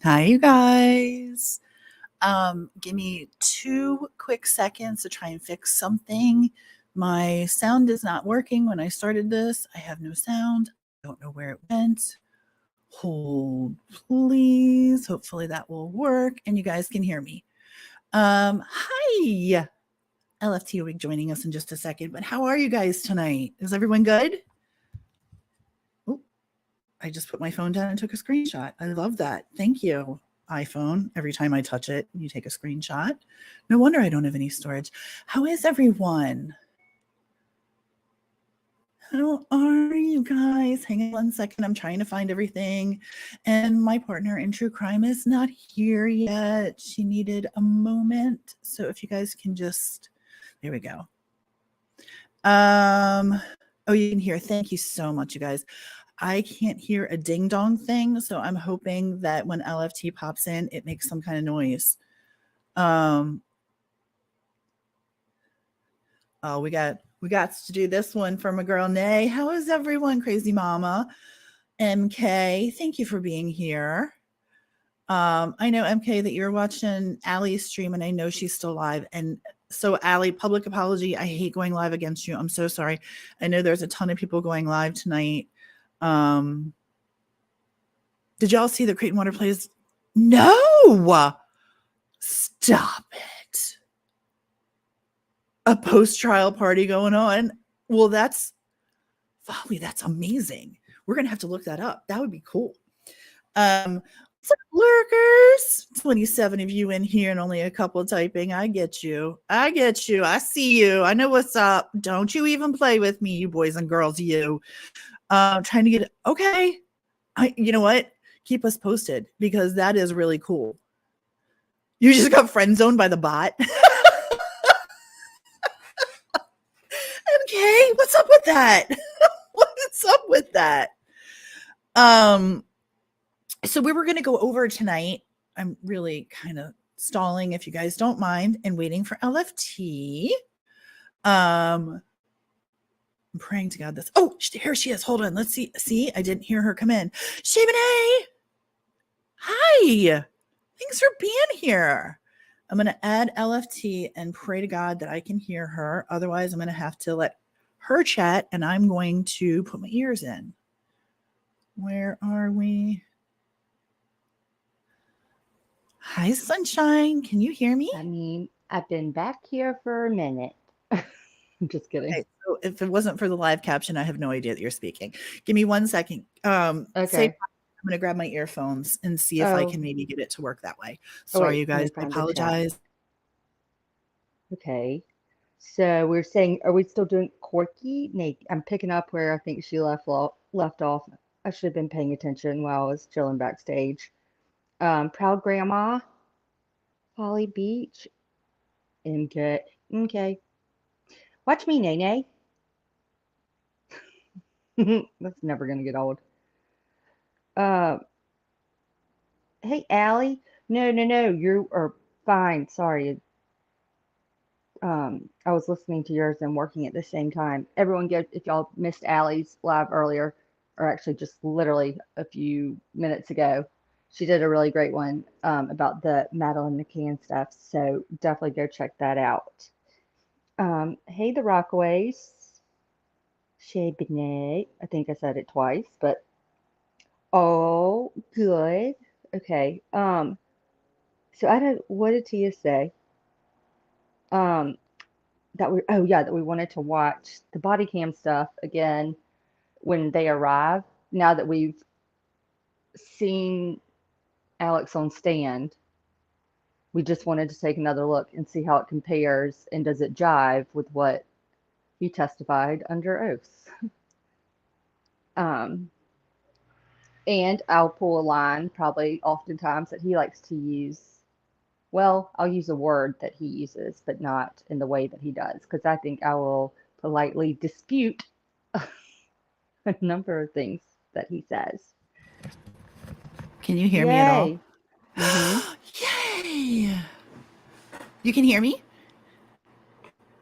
Hi, you guys. Give me 2 quick seconds to try and fix something. My sound is not working when I started this. I have no sound. I don't know where it went. Hold, please. Hopefully that will work and you guys can hear me. Hi. LFT will be joining us in just a second, but how are you guys tonight? Is everyone good? Oh, I just put my phone down and took a screenshot. I love that. Thank you, iPhone. Every time I touch it, you take a screenshot. No wonder I don't have any storage. How is everyone? How are you guys? Hang on 1 second. I'm trying to find everything. And my partner in true crime is not here yet. She needed a moment. So if you guys can just, there we go. Oh, you can hear. Thank you so much, you guys. I can't hear a ding dong thing, so I'm hoping that when LFT pops in, it makes some kind of noise. Oh, we got to do this one from a girl, Nay. How is everyone, crazy mama? MK, thank you for being here. I know, MK, that you're watching Allie's stream, and I know she's still live. And so, Allie, public apology. I hate going live against you. I'm so sorry. I know there's a ton of people going live tonight. Did y'all see the Creighton Water plays? No! Stop it. A post-trial party going on? Well, that's Folly. That's amazing. We're going to have to look that up. That would be cool. What's up, lurkers? 27 of you in here and only a couple typing. I get you. I see you. I know what's up. Don't you even play with me, you boys and girls, you. Trying to get, okay. You know what? Keep us posted because that is really cool. You just got friend zoned by the bot. Okay, what's up with that? What's up with that? So we were going to go over tonight. I'm really kind of stalling, if you guys don't mind, and waiting for LFT. I'm praying to God this. Oh, here she is. Hold on. Let's see. See, I didn't hear her come in. Shavane! Hi. Thanks for being here. I'm going to add LFT and pray to God that I can hear her. Otherwise, I'm going to have to let her chat, and I'm going to put my ears in. Where are we? Hi, Sunshine. Can you hear me? I mean, I've been back here for a minute. I'm just kidding. Okay, so if it wasn't for the live caption, I have no idea that you're speaking. Give me 1 second. Okay. I'm going to grab my earphones and see if I can maybe get it to work that way. Sorry, you guys. I apologize. Okay. So we're saying, are we still doing Corky? Nate, I'm picking up where I think she left off. I should have been paying attention while I was chilling backstage. Proud Grandma, Holly Beach, MK. Okay. Watch me, Nene. That's never going to get old. Hey, Allie, No, no, no. You are fine. Sorry. I was listening to yours and working at the same time. Everyone get if y'all missed Allie's live earlier, or actually just literally a few minutes ago, she did a really great one about the Madeline McCann stuff. So definitely go check that out. Hey, the Rockaways, Shay Benet. I think I said it twice, but oh, good. Okay. So I don't. What did Tia say? Um, that we oh yeah that we wanted to watch the body cam stuff again when they arrive. Now that we've seen Alex on stand, we just wanted to take another look and see how it compares and does it jive with what he testified under oath. Um, and I'll pull a line probably oftentimes that he likes to use. Well, I'll use a word that he uses, but not in the way that he does, because I think I will politely dispute a number of things that he says. Can you hear me at all? Yay. Mm-hmm. Yay! You can hear me?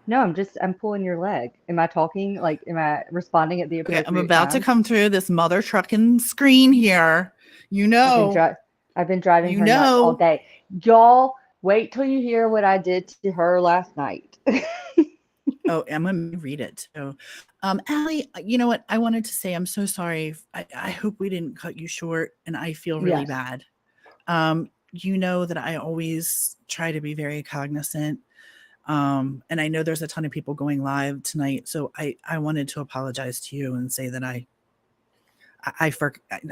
No, I'm pulling your leg. Am I talking? Like, am I responding at the Okay, I'm appropriate about to times? come through this mother trucking screen here. You I've been know, dri I've been driving you her nuts all know. day. Y'all, wait till you hear what I did to her last night. Oh, I'm gonna read it too. Allie, you know what? I wanted to say I'm so sorry. I hope we didn't cut you short, and I feel really Yes. bad. You know that I always try to be very cognizant. And I know there's a ton of people going live tonight, so I wanted to apologize to you and say that I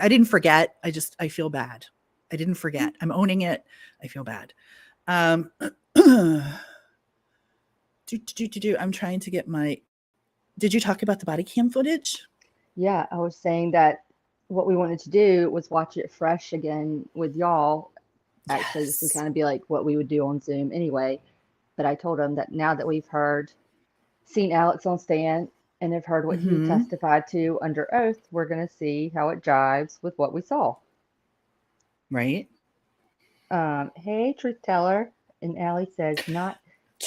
didn't forget. I feel bad. I didn't forget. I'm owning it. I feel bad. Um, I'm trying to get my. Did you talk about the body cam footage? Yeah, I was saying that what we wanted to do was watch it fresh again with y'all. Actually, this would Yes. kind of be like what we would do on Zoom anyway. But I told him that now that we've seen Alex on stand and have heard what he Mm-hmm. testified to under oath, we're going to see how it jives with what we saw. Right. Hey, truth teller. And Allie says, not,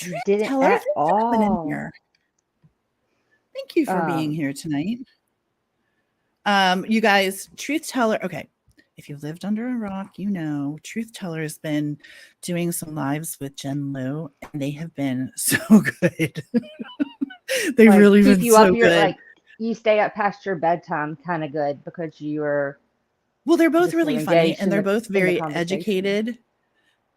you Truth didn't teller, at thanks for coming in all. here. Thank you for being Um, here tonight. You guys, truth teller. Okay. If you've lived under a rock, you know Truth Teller has been doing some lives with Jen Lu, and they have been so good. They've like really keep been you up so your, good. like, you stay up past your bedtime kind of good because you're Well, they're both just so really funny, engaged and they're both in the very conversation. educated,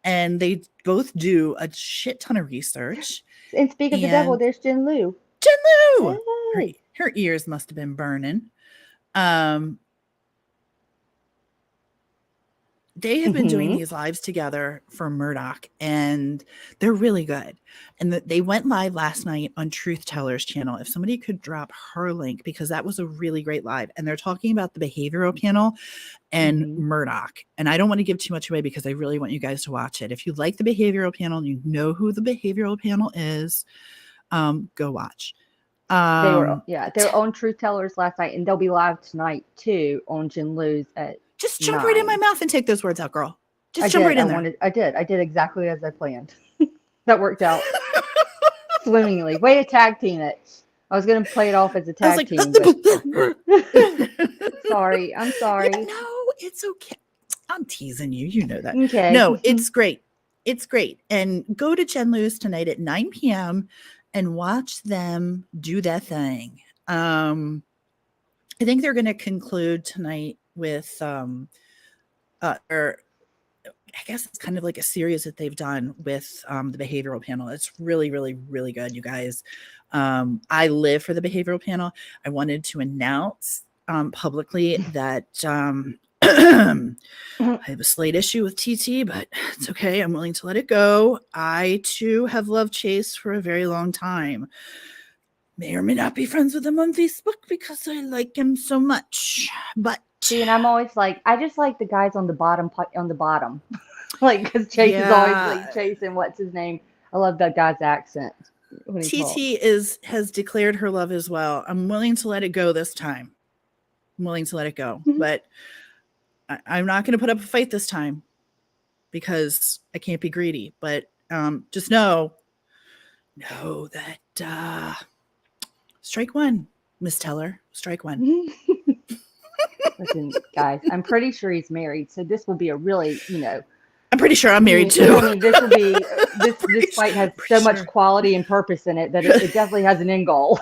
and they both do a shit ton of research. And speak of the devil, And there's Jin Lu. Jen Lu, her Hey. her ears must have been burning. Um, they have been doing Mm-hmm. these lives together for Murdaugh, and they're really good. And they went live last night on Truth Teller's channel. If somebody could drop her link, because that was a really great live, and they're talking about the behavioral panel and Mm-hmm. Murdaugh. And I don't want to give too much away because I really want you guys to watch it. If you like the behavioral panel, you know who the behavioral panel is. Go watch. Um, They were on Truth Tellers last night, and they'll be live tonight too on Jin Lu's at just jump right in my 9. mouth and take those words out, girl. I Just jump did. right in there. I did exactly as I planned. That worked out swimmingly. Way to tag team it. I was gonna play it off as a I was tag like, team, but yeah, sorry. I'm sorry. no, it's okay. I'm teasing you. You know that. Okay. No, it's great. It's great. And go to Jen Lewis tonight at 9 p.m. and watch them do that thing. I think they're going to conclude tonight with, or I guess it's kind of like a series that they've done with the behavioral panel. It's really, really, really good, you guys. I live for the behavioral panel. I wanted to announce publicly that I have a slight issue with TT, but it's okay. I'm willing to let it go. I too have loved Chase for a very long time. May or may not be friends with him on Facebook because I like him so much. But See, and I'm always like, I just like the guys on the bottom like because Chase is always yeah, like chasing what's his name. I love that guy's accent when he talks. TT has declared her love as well. I'm willing to let it go this time. I'm willing to let it go, but I'm not going to put up a fight this time. because I can't be greedy. But just know that strike one, Miss Teller, strike one. Listen, guys, I'm pretty sure he's married, so this will be a really, I'm pretty sure I'm married too. I mean, this will be this fight has so much quality and purpose in it that it definitely has an end goal.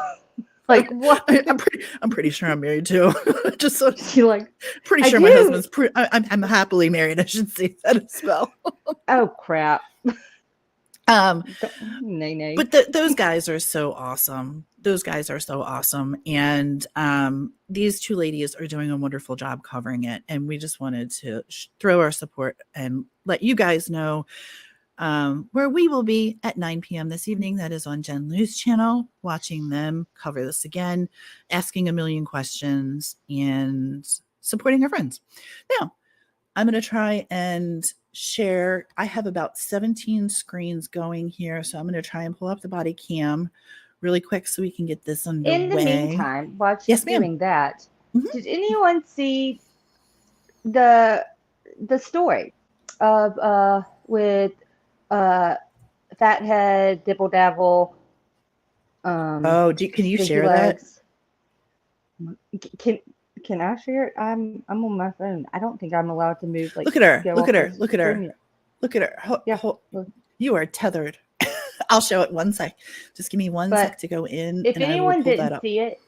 Like what? I'm pretty sure I'm married too. Just so You're like, pretty sure my husband's. I'm happily married. I should say that as well. Oh crap. Nay. But those guys are so awesome. Those guys are so awesome, and these two ladies are doing a wonderful job covering it. And we just wanted to throw our support and let you guys know where we will be at 9 p.m. this evening. That is on Jen Lou's channel, watching them cover this again, asking a million questions, and supporting our friends. Now, I'm going to try and share. I have about 17 screens going here, so I'm going to try and pull up the body cam really quick so we can get this underway. In the meantime, while she's doing that, did anyone see the story of with Fathead, Dibble Dabble? Can you share legs? Can I share it? I'm on my phone. I don't think I'm allowed to move. Like, look at her. Look at her. You are tethered. I'll show it one sec. Just give me one sec to go in. If anyone didn't see it,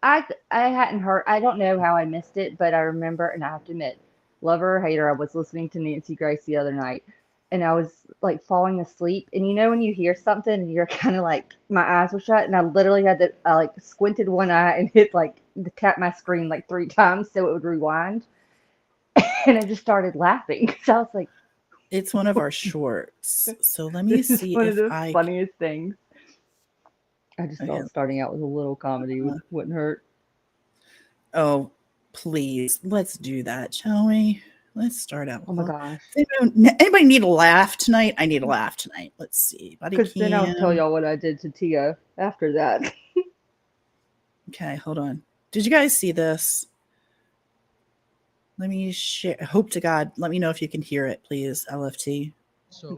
I hadn't heard. I don't know how I missed it, but I remember, and I have to admit, lover or hater, I was listening to Nancy Grace the other night, and I was like falling asleep. And when you hear something, and you're kind of like, my eyes were shut, and I literally had to, I like squinted one eye and hit tap my screen like 3 times so it would rewind. And I just started laughing. So I was like, it's one of our shorts. So let me see if one of the funniest things. I just thought starting out with a little comedy wouldn't hurt. Oh, please. Let's do that, shall we? Let's start out. Oh my gosh. Anybody need a laugh tonight? I need a laugh tonight. Let's see. Because then I'll tell y'all what I did to Tia after that. Okay, hold on. Did you guys see this? Let me share. Hope to God. Let me know if you can hear it, please, LFT. So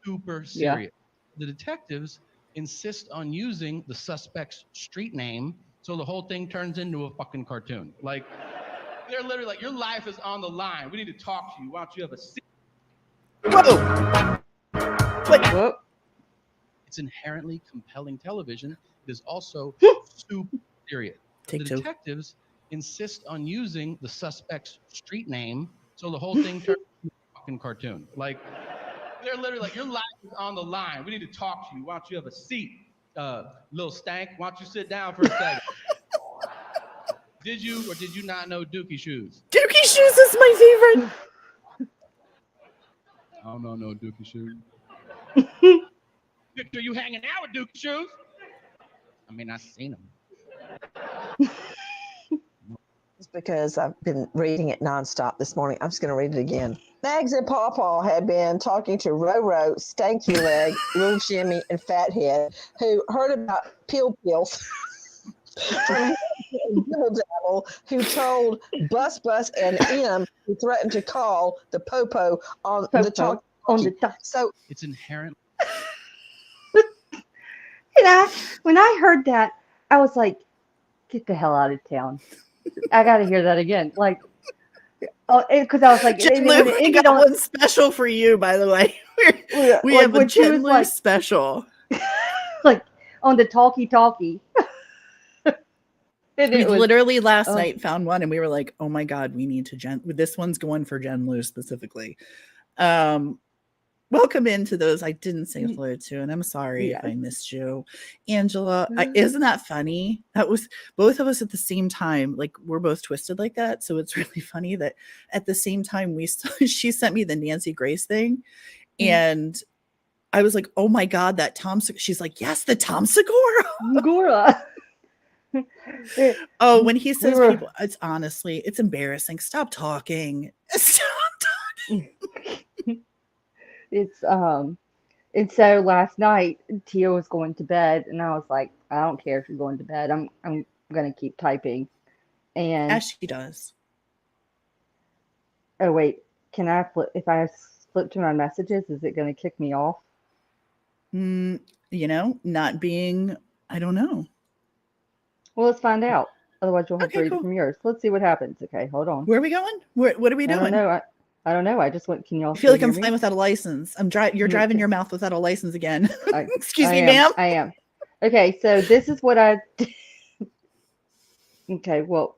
super serious. Yeah. The detectives insist on using the suspect's street name, so the whole thing turns into a fucking cartoon. Like, they're literally like, your life is on the line. We need to talk to you. Why don't you have a seat? Whoa! What? Whoa. It's inherently compelling television. It is also super serious. The detectives insist on using the suspect's street name, so the whole thing turns into a fucking cartoon. Like, they're literally like, your life is on the line. We need to talk to you. Why don't you have a seat? Little stank, why don't you sit down for a second? Did you or did you not know Dookie Shoes? Dookie Shoes is my favorite. I don't know no Dookie Shoes. Victor, you hanging out with Dookie Shoes? I mean, I've seen them. It's because I've been reading it nonstop this morning. I'm just going to read it again. Mags and Pawpaw had been talking to Roro, Stanky Leg, Little Jimmy, and Fathead, who heard about pills from Dibble Dabble, who told Bus and M, who threatened to call the Popo on the talk. So it's inherent. When I heard that, I was like, get the hell out of town. I got to hear that again. Like, because I was like, Jen Lou, we got one special for you, by the way. We have a Jen Lou special. Like, on the talkie. We literally last night found one, and we were like, oh my God, we need to this one's going for Jen Lou specifically. Welcome into those I didn't say hello to, and I'm sorry if I missed you. Angela, isn't that funny? That was both of us at the same time. Like, we're both twisted like that. So it's really funny that at the same time she sent me the Nancy Grace thing. And I was like, oh my God, that Tom. She's like, yes, the Tom Segura. Oh, when he says people, it's honestly, it's embarrassing. Stop talking. Stop talking. And so last night Tia was going to bed, and I was like, I don't care if you're going to bed. I'm gonna keep typing. And as she does. Oh wait, can I flip if I flip to my messages? Is it going to kick me off? Not being. I don't know. Well, let's find out. Otherwise, you'll have to Okay, read cool. it from yours. Let's see what happens. Okay, hold on. Where are we going? What are we I doing? don't know. I don't know. I just went. Can y'all I feel like still I'm hear flying me? without a license. You're driving your mouth without a license again. Excuse me, ma'am. I am. Okay, so this is what I. Okay, well,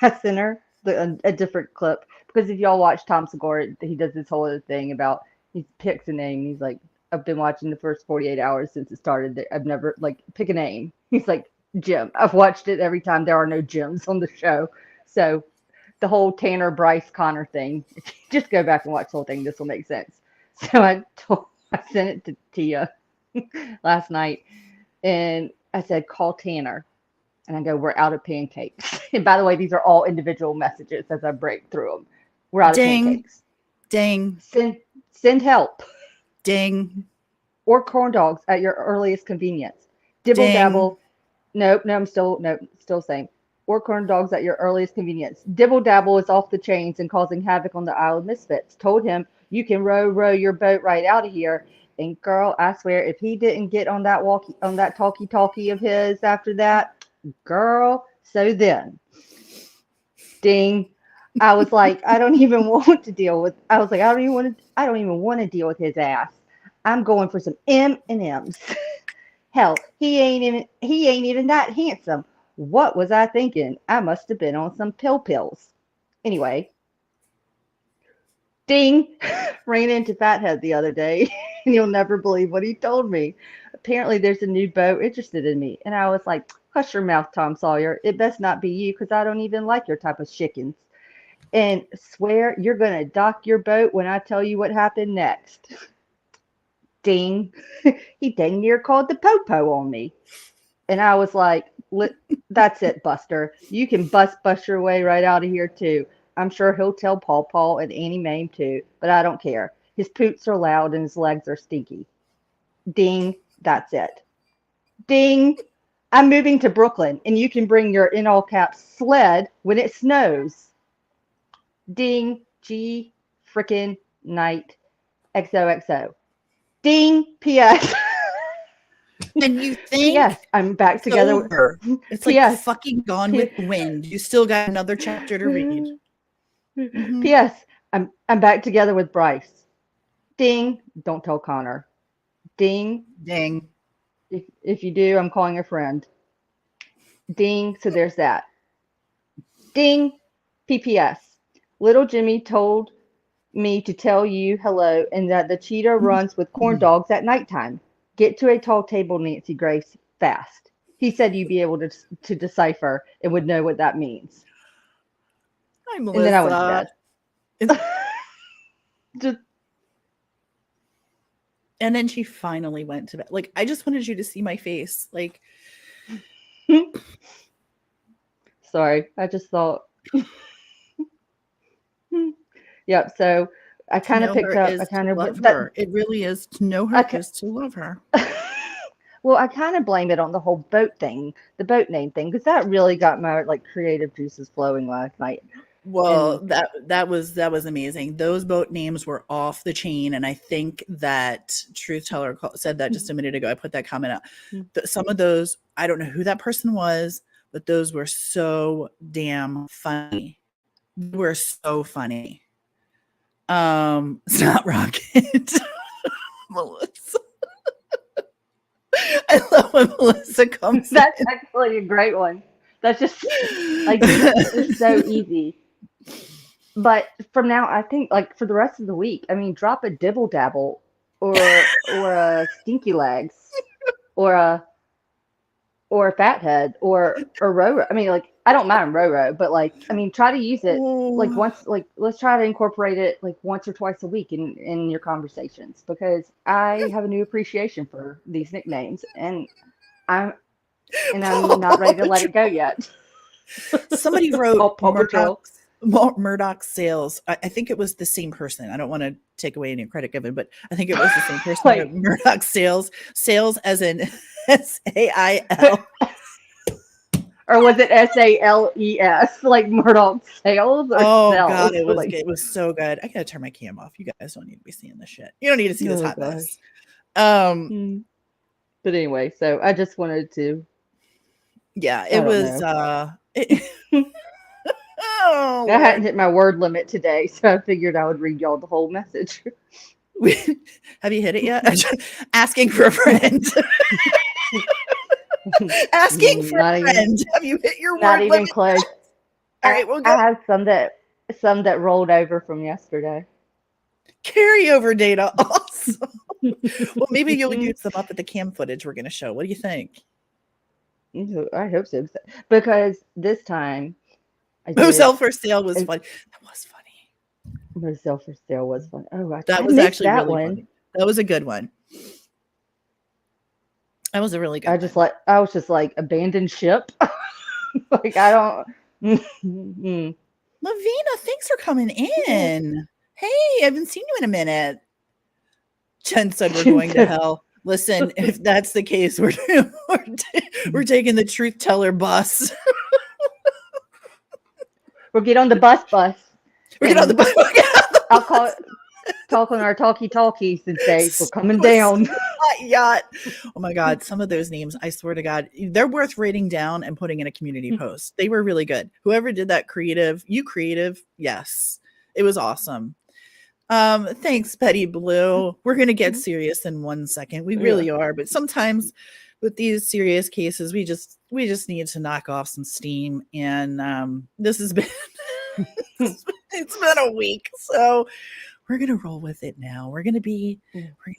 I sent her a different clip because if y'all watch Tom Segura, he does this whole other thing about he picks a name. He's like, I've been watching the first 48 hours since it started. I've never pick a name. He's like, Jim. I've watched it every time there are no Jims on the show. So the whole Tanner Bryce Connor thing. If you just go back and watch the whole thing, this will make sense. So I sent it to Tia last night, and I said, call Tanner. And I go, we're out of pancakes. And by the way, these are all individual messages as I break through them. We're out of pancakes. Dang. Send help. Dang. Or corn dogs at your earliest convenience. Dibble dabble. Nope, I'm still same. Or corn dogs at your earliest convenience. Dibble dabble is off the chains and causing havoc on the Isle of Misfits. Told him you can row your boat right out of here. And girl, I swear, if he didn't get on that talkie of his after that, girl, so then, ding. I was like, I don't even want to deal with. I was like, I don't even want to deal with his ass. I'm going for some M&Ms. Hell, he ain't even that handsome. What was I thinking? I must have been on some pills. Anyway, ding. Ran into Fathead the other day, and you'll never believe what he told me. Apparently, there's a new boat interested in me, and I was like, hush your mouth, Tom Sawyer. It best not be you, because I don't even like your type of chickens. And swear you're going to dock your boat when I tell you what happened next. Ding. He dang near called the popo on me. And I was like, that's it, Buster. You can bust your way right out of here, too. I'm sure he'll tell Paw and Annie Mame, too. But I don't care. His poots are loud and his legs are stinky. Ding. That's it. Ding. I'm moving to Brooklyn, and you can bring your, in all caps, sled when it snows. Ding. G frickin' night. XOXO. Ding. P.S. And you think Yes, I'm back together. Over. It's like P.S. fucking Gone with the Wind. You still got another chapter to read. Mm-hmm. P.S. I'm back together with Bryce. Ding. Don't tell Connor. Ding. Dang. If you do, I'm calling a friend. Ding. So there's that. Ding. PPS. Little Jimmy told me to tell you hello and that the cheetah runs with corn dogs at nighttime. Get to a tall table, Nancy Grace, fast. He said you'd be able to decipher and would know what that means. Hi, Melissa. And then I went to bed. Just. And then she finally went to bed. Like, I just wanted you to see my face. Like, sorry, I just thought. Yep. So I kind of picked up. I kind of love her. It really is to know her is to love her. Well, I kind of blame it on the whole boat thing, the boat name thing, because that really got my creative juices flowing last night. Well, that was amazing. Those boat names were off the chain, and I think that Truth Teller said that just a minute ago. I put that comment out. Some of those, I don't know who that person was, but those were so damn funny. They were so funny. It's not Rocket. Melissa. I love when Melissa comes. That's actually a great one. That's just it's so easy. But from now, I think for the rest of the week, I mean, drop a dibble dabble or a stinky legs or a fathead or Roro. I mean, I don't mind Roro, but I mean, try to use it once. Let's try to incorporate it once or twice a week in your conversations, because I have a new appreciation for these nicknames, and I'm not ready to let it go yet. Somebody wrote Murdaugh Sales. I think it was the same person. I don't want to take away any credit given, but I think it was the same person. Murdaugh Sales as in SAIL. Or was it SALES, like Murdaugh sales or Oh cells? God, it was Like, it was so good. I gotta turn my cam off. You guys don't need to be seeing this shit. You don't need to see this oh hot gosh. mess. But anyway, so I just wanted to. Yeah, I it don't was know. oh, I hadn't Lord. hit my word limit today, so I figured I would read y'all the whole message. Have you hit it yet? Asking for a friend. Asking for Not a even, friend. Have you hit your not word even limit? close. All right, we'll I go. have some that rolled over from yesterday. Carryover data. Awesome. Well, maybe you'll use them up at the cam footage we're going to show. What do you think? I hope so, because this time I did. Who's Hell for Sale was funny. That was funny. Moselle for Sale was fun. Oh, That I was missed actually that really one. funny. That was a good one. That was a really good one. I was just like abandoned ship. Like I don't. Lavina, thanks for coming in. Hey, I haven't seen you in a minute. Jen said we're going to hell. Listen, if that's the case, we're taking the truth teller bus. We'll get on the bus. We're getting on the bus. I'll talk on our talkies and say we're coming down. Yacht. Oh my God, some of those names, I swear to God, they're worth writing down and putting in a community post. They were really good. Whoever did that creative, yes, it was awesome. Thanks, Petty Blue. We're gonna get serious in 1 second. We really are, but sometimes with these serious cases, we just need to knock off some steam. And this has been it's been a week, so we're gonna roll with it now. We're gonna be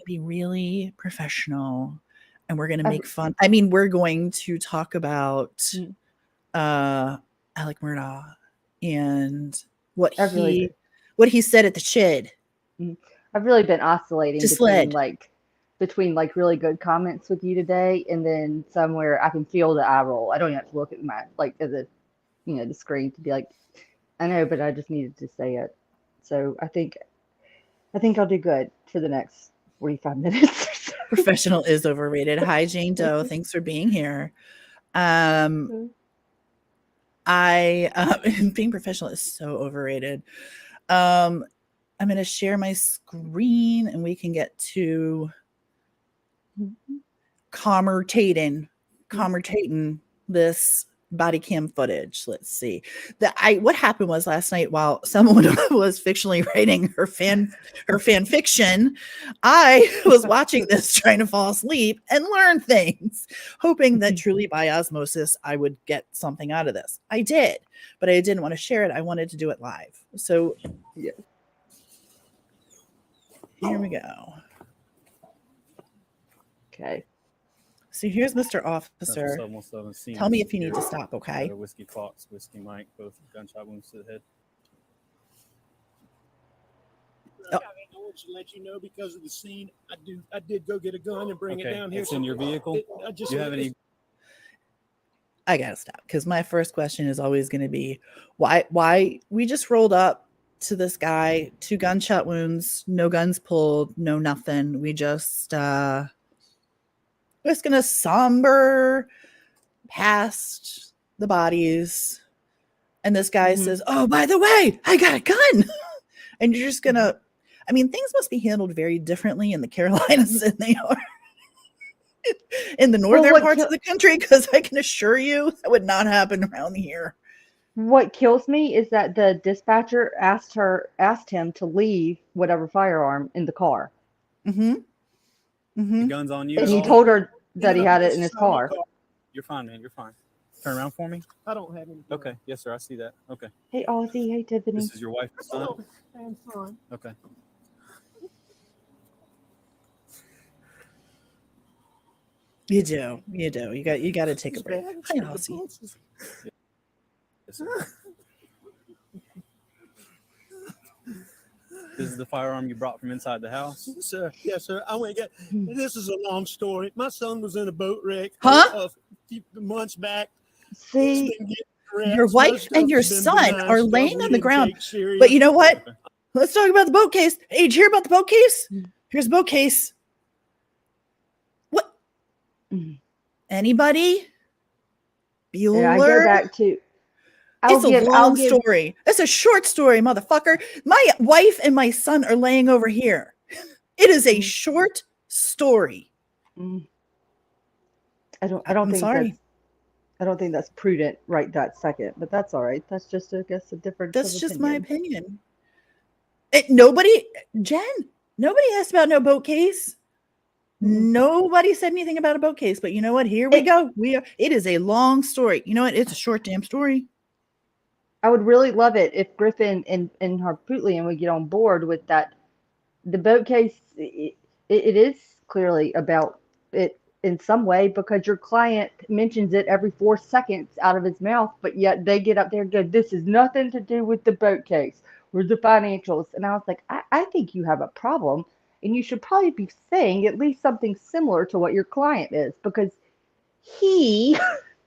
really professional, and we're gonna make fun. I mean, we're going to talk about Alec Murdaugh and what he said at the shed. I've really been oscillating Just between really good comments with you today, and then somewhere I can feel the eye roll. I don't even have to look at my the screen to be like, I know, but I just needed to say it. So I think I'll do good for the next 45 minutes. Professional is overrated. Hi, Jane Doe. Thanks for being here. Being professional is so overrated. I'm going to share my screen and we can get to commentating this body cam footage. Let's see. What happened was last night while someone was fictionally writing her fan fiction, I was watching this trying to fall asleep and learn things, hoping that truly by osmosis I would get something out of this. I did, but I didn't want to share it. I wanted to do it live. So yeah. Here we go. Okay. So here's Mr. Officer. Tell me if you need to stop, okay? Whiskey Fox, Whiskey Mike, both gunshot wounds to the head. I want to let you know because of the scene. I did go get a gun and bring it down here. It's in your vehicle. Do you have any? I gotta stop because my first question is always going to be why we just rolled up to this guy, 2 gunshot wounds, no guns pulled, no nothing. We just gonna somber past the bodies, and this guy says, "Oh, by the way, I got a gun," and you're just gonna. I mean, things must be handled very differently in the Carolinas than they are in the northern parts of the country, because I can assure you that would not happen around here. What kills me is that the dispatcher asked him to leave whatever firearm in the car. The gun's on you. And he told her that he had it in his car. You're fine, man. You're fine. Turn around for me. I don't have any. Okay. Yes, sir. I see that. Okay. Hey, Ozzy. Hey, Tiffany. This is your wife and son? I'm fine. Okay. You do. You got to take a break. Hi, Ozzy. Yes, sir. This is the firearm you brought from inside the house? Yes, sir. I went and got. This is a long story. My son was in a boat wreck a few months back. See, your wife and your son are laying on the ground. But you know what? Okay. Let's talk about the boat case. Hey, did you hear about the boat case? Here's the boat case. What? Anybody? Bueller. Yeah, I go back to. It's a long story. It's a short story, motherfucker. My wife and my son are laying over here. It is a short story. I don't I'm think sorry. I don't think that's prudent right that second, but that's all right. That's just, I guess, a difference. That's just my opinion. Nobody asked about no boat case. Nobody said anything about a boat case, but you know what? Here we go. It is a long story. You know what? It's a short damn story. I would really love it if Griffin and Harpootlian would get on board with that. The boat case, it is clearly about it in some way because your client mentions it every 4 seconds out of his mouth, but yet they get up there and go, this is nothing to do with the boat case or the financials. And I was like, I think you have a problem, and you should probably be saying at least something similar to what your client is, because he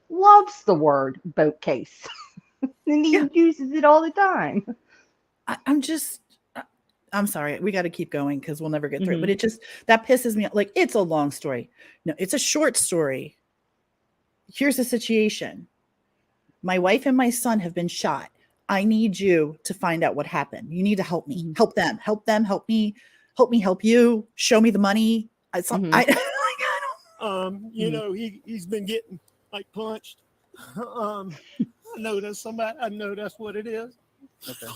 loves the word boat case and he uses it all the time. I'm sorry. We got to keep going because we'll never get through it. But that pisses me off. Like, it's a long story. No, it's a short story. Here's the situation. My wife and my son have been shot. I need you to find out what happened. You need to help me. Help them. Help them. Help me. Help me help you. Show me the money. You know, he's been getting like punched. I know that's somebody. I know that's what it is. Okay.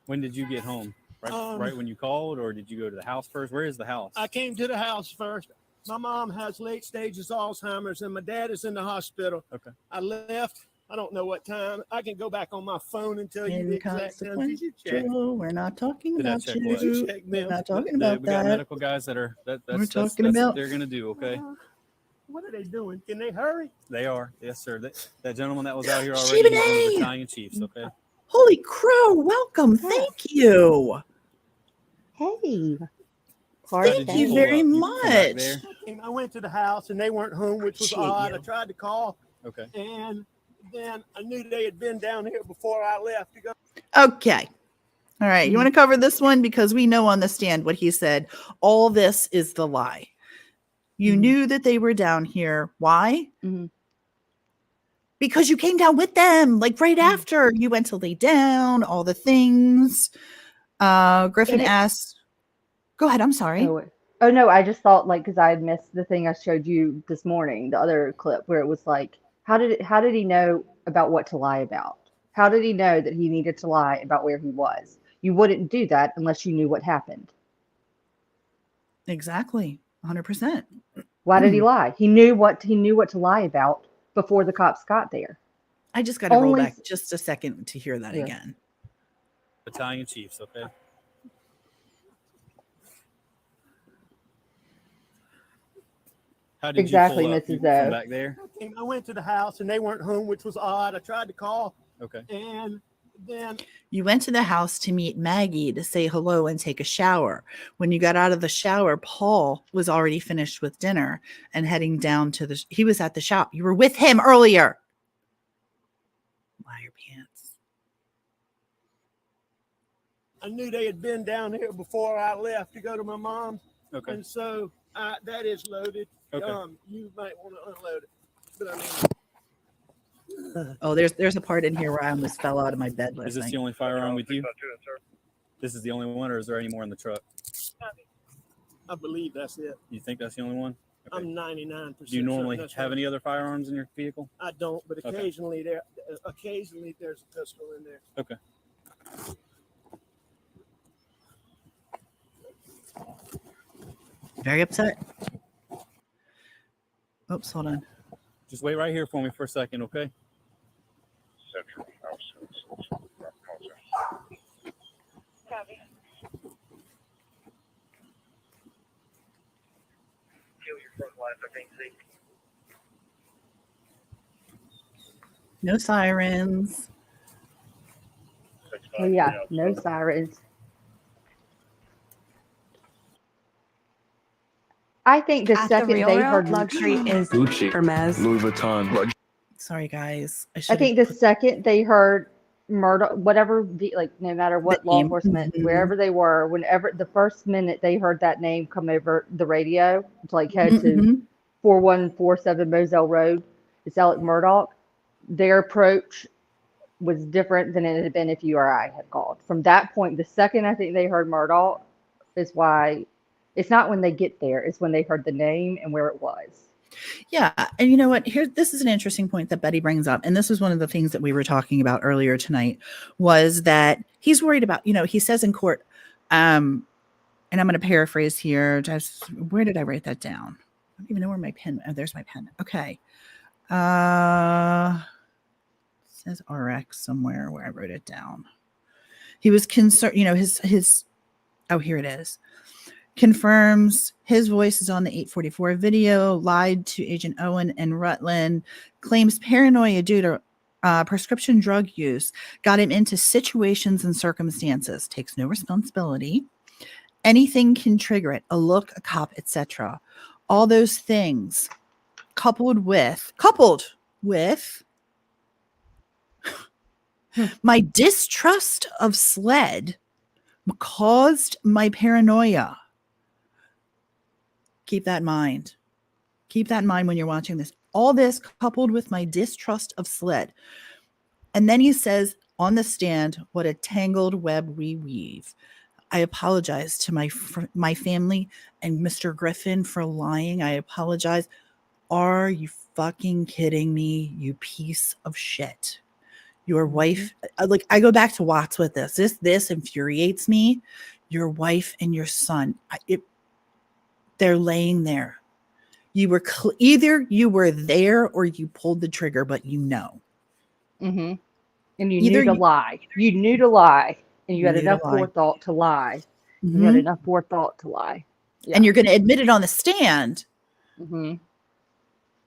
When did you get home? Right when you called, or did you go to the house first? Where is the house? I came to the house first. My mom has late stages Alzheimer's, and my dad is in the hospital. Okay. I left. I don't know what time. I can go back on my phone and tell you the exact time. Did you check? We're not talking about you. We're not talking about we that. got medical guys that are. That's what they're gonna do. Okay. What are they doing? Can they hurry? They are. Yes, sir. That gentleman that was out here already, he's one of the battalion chiefs. Okay. Holy crow! Welcome. Thank you. Hey. Thank you very much. I went to the house and they weren't home, which was odd. I tried to call. Okay. And then I knew they had been down here before I left to go. Okay. All right. You want to cover this one? Because we know on the stand what he said. All this is the lie. You knew that they were down here. Why? Because you came down with them, like right after you went to lay down, all the things. Griffin asked, go ahead. I'm sorry. Oh no, I just thought, like, because I had missed the thing I showed you this morning, the other clip where it was like, how did he know about what to lie about? How did he know that he needed to lie about where he was? You wouldn't do that unless you knew what happened. Exactly. 100%. Why did he lie? He knew what to lie about before the cops got there. I just got to roll back just a second to hear that again. Battalion chiefs, okay. How did exactly, you Mrs. O. Back there? I went to the house and they weren't home, which was odd. I tried to call. Okay. And then you went to the house to meet Maggie to say hello and take a shower. When you got out of the shower, Paul was already finished with dinner and heading down to he was at the shop. You were with him earlier. Liar pants. I knew they had been down here before I left to go to my mom's. Okay. And so that is loaded. Okay. You might want to unload it. But I mean, oh, there's a part in here where I almost fell out of my bed last night. Is this the only firearm with you? This is the only one, or is there any more in the truck? I believe that's it. You think that's the only one? Okay. I'm 99%. Do you normally have any other firearms in your vehicle? I don't, but occasionally there's a pistol in there. Okay. Very upset. Oops, hold on. Just wait right here for me for a second, okay? No sirens. Oh yeah, no sirens. I think the second they heard luxury is Gucci, Hermes, Louis Vuitton. Sorry, guys. I think the second they heard Murdaugh, whatever, like no matter what law enforcement, wherever they were, whenever the first minute they heard that name come over the radio, to like head to 4147 Moselle Road, it's Alec Murdaugh, their approach was different than it had been if you or I had called. From that point, the second I think they heard Murdaugh is why it's not when they get there, it's when they heard the name and where it was. Yeah. And you know what? This is an interesting point that Betty brings up. And this was one of the things that we were talking about earlier tonight, was that he's worried about, he says in court, and I'm going to paraphrase here. Where did I write that down? I don't even know where my pen. Oh, there's my pen. Okay. It says RX somewhere where I wrote it down. He was concerned, oh, here it is. Confirms his voice is on the 844 video, lied to Agent Owen and Rutland, claims paranoia due to prescription drug use, got him into situations and circumstances, takes no responsibility. Anything can trigger it, a look, a cop, etc. All those things coupled with my distrust of SLED caused my paranoia. Keep that in mind. Keep that in mind when you're watching this. All this coupled with my distrust of SLED. And then he says on the stand, what a tangled web we weave. I apologize to my family and Mr. Griffin for lying. I apologize. Are you fucking kidding me, you piece of shit? Your wife, like, I go back to Watts with this. This infuriates me. Your wife and your son, they're laying there. You were either you were there or you pulled the trigger, but Mm-hmm. And you knew to lie. You knew to lie, and you had enough forethought to lie. Mm-hmm. You had enough forethought to lie. Yeah. And you're going to admit it on the stand. Mm-hmm.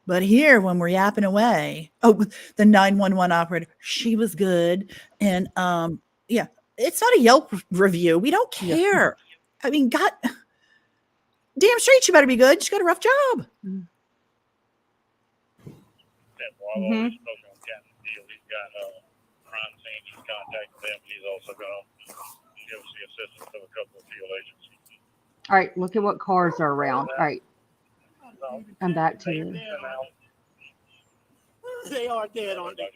But here, when we're yapping away, the 911 operator, she was good. And yeah, it's not a Yelp review. We don't care. Yeah. I mean, God, damn straight, she better be good. She got a rough job. Mm-hmm. He's got crime scene. He's contacted them. He's also going to give us the assistance of a couple of field agencies. All right, look at what cars are around. All right. I'm back to you. They are dead, aren't they?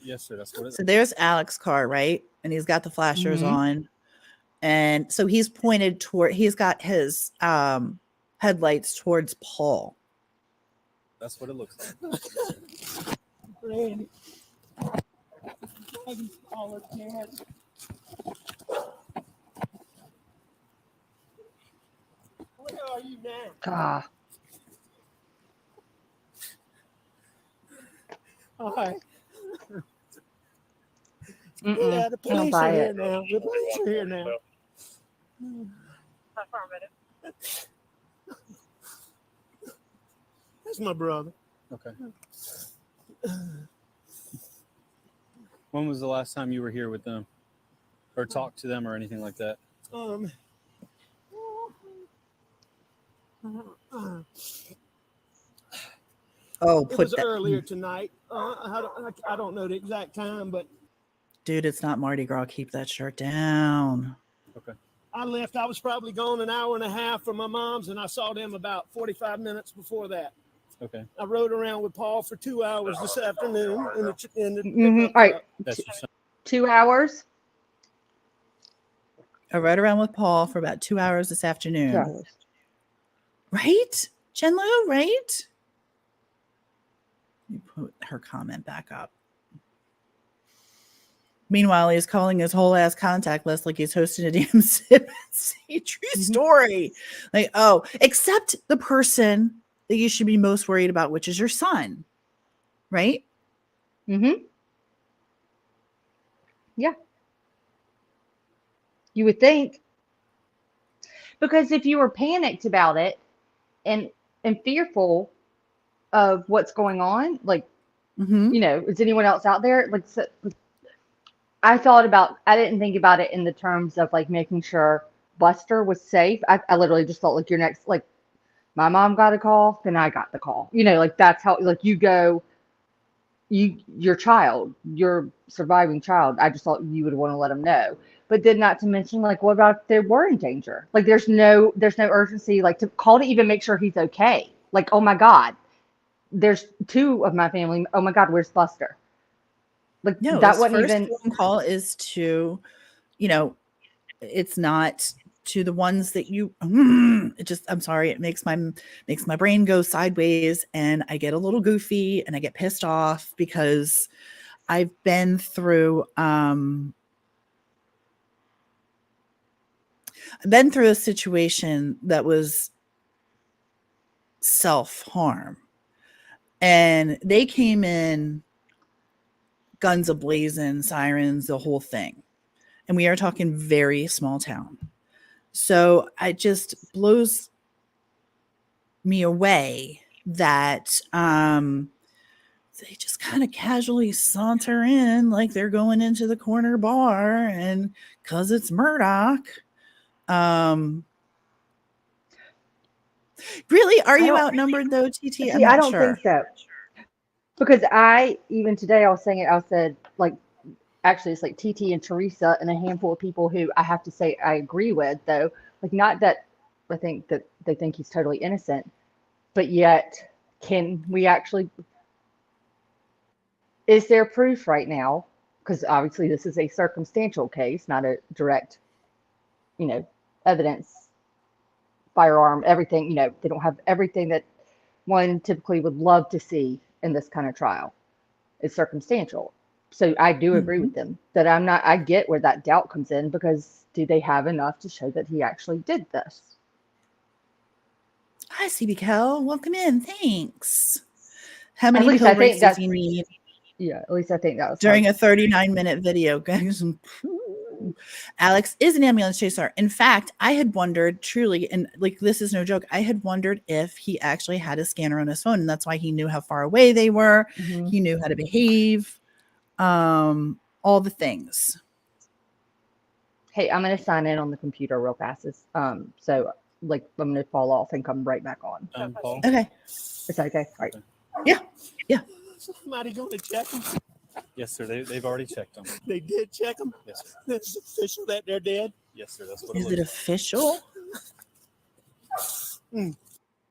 Yes, sir. That's what it is. So there's Alex's car, right? And he's got the flashers on. And so he's pointed he's got his headlights towards Paul. That's what it looks like. Randy. All dead. Where are you now? God. All right. Yeah, the police are here now. The police are here now. That's my brother. Okay. When was the last time you were here with them, or talked to them, or anything like that? It was earlier tonight. I don't know the exact time, but dude, it's not Mardi Gras. Keep that shirt down. Okay. I left. I was probably gone an hour and a half from my mom's, and I saw them about 45 minutes before that. Okay. I rode around with Paul for 2 hours this afternoon. All right. 2 hours. I rode around with Paul for about 2 hours this afternoon. 2 hours. Right? Jen Lou, right? Let me put her comment back up. Meanwhile, he's calling his whole ass contact list like he's hosting a damn true story. Like, except the person that you should be most worried about, which is your son. Right? Mm-hmm. Yeah. You would think. Because if you were panicked about it and fearful of what's going on, like, is anyone else out there? Like, so, I didn't think about it in the terms of like making sure Buster was safe. I literally just thought like your next, like my mom got a call, then I got the call. Like that's how, like you go, your child, your surviving child. I just thought you would want to let them know. But then not to mention, like, what about if they were in danger? Like there's no urgency, like to call to even make sure he's okay. Like, oh my God, there's two of my family. Oh my God, where's Buster? Like No, that his wasn't first even. phone call is to, you know, it's not to the ones that you. It just, I'm sorry, it makes my brain go sideways, and I get a little goofy, and I get pissed off because I've been through a situation that was self-harm, and they came in guns a-blazing, sirens, the whole thing, and we are talking very small town. So it just blows me away that they just kind of casually saunter in like they're going into the corner bar, and because it's Murdaugh. Really, are you outnumbered though, TT? See, I'm not I don't sure. think so. Because even today I was saying it, I said, like, actually it's like TT and Teresa and a handful of people who I have to say I agree with, though. Like, not that I think that they think he's totally innocent, but yet can we actually, is there proof right now? Because obviously this is a circumstantial case, not a direct, evidence, firearm, everything, they don't have everything that one typically would love to see in this kind of trial. It's circumstantial. So I do agree with them that I get where that doubt comes in, because do they have enough to show that he actually did this? Hi, CB Cal. Welcome in. Thanks. How many At least pill I think breaks does he need Yeah, at least I think that was during a 39-minute video? Guys, Alex is an ambulance chaser. In fact, I had wondered truly, and like this is no joke, I had wondered if he actually had a scanner on his phone, and that's why he knew how far away they were. Mm-hmm. He knew how to behave, all the things. Hey, I'm gonna sign in on the computer real fast. So like I'm gonna fall off and come right back on. Paul? Okay. Is that okay? All right. Yeah. Somebody going to check them? Yes, sir. They've already checked them. They did check them? Yes, sir. It's official that they're dead? Yes, sir. That's what Is it looks official?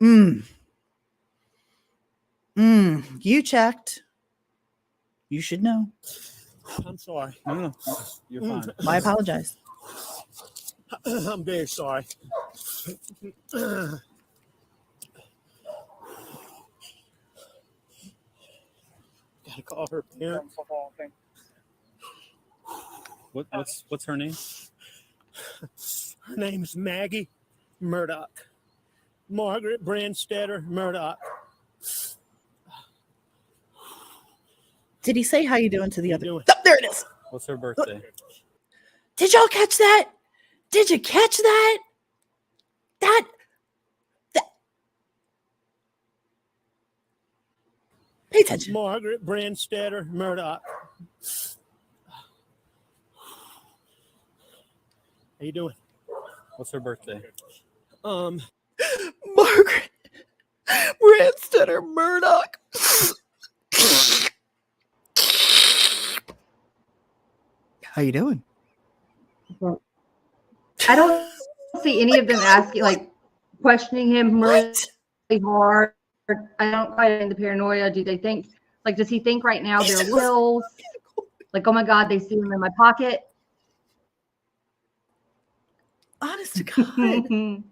Mm. You checked. You should know. I'm sorry. No, you're fine. I apologize. I'm very sorry. Gotta call her parents. What's her name? Her name's Maggie Murdaugh. Margaret Brandstetter Murdaugh. Did he say how you doing to the How other? you doing? Oh, there it is. What's her birthday? Did y'all catch that? Did you catch that? That. Pay attention. Margaret Brandstetter Murdaugh. How you doing? What's her birthday? Margaret Brandstetter Murdaugh. How you doing? I don't see any of them asking, like, questioning him really hard. I don't quite in the paranoia. Do they think, like, does he think right now they're wills? Like, oh my God, they see him in my pocket. Honest to God.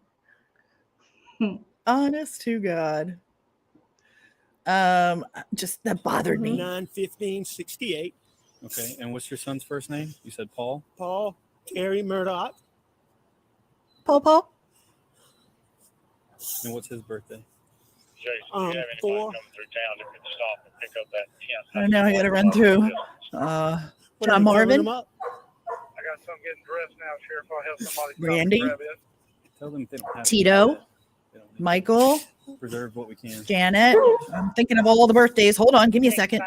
Honest to God. Just that bothered me. 9/15/68. Okay, and what's your son's first name? You said Paul? Paul Terry Murdaugh. Paul. And what's his birthday? Jason, do you have anybody 4. coming through town that could stop and pick up that tent? I don't know. I got to run through. What are John you covering Marvin. them up? I got some getting dressed now, Sheriff. I'll have somebody stop Randy? and grab it. Tell them they don't have Tito? to do that. They don't need Michael. to preserve what we can. Janet. I'm thinking of all the birthdays. Hold on. Give me a second.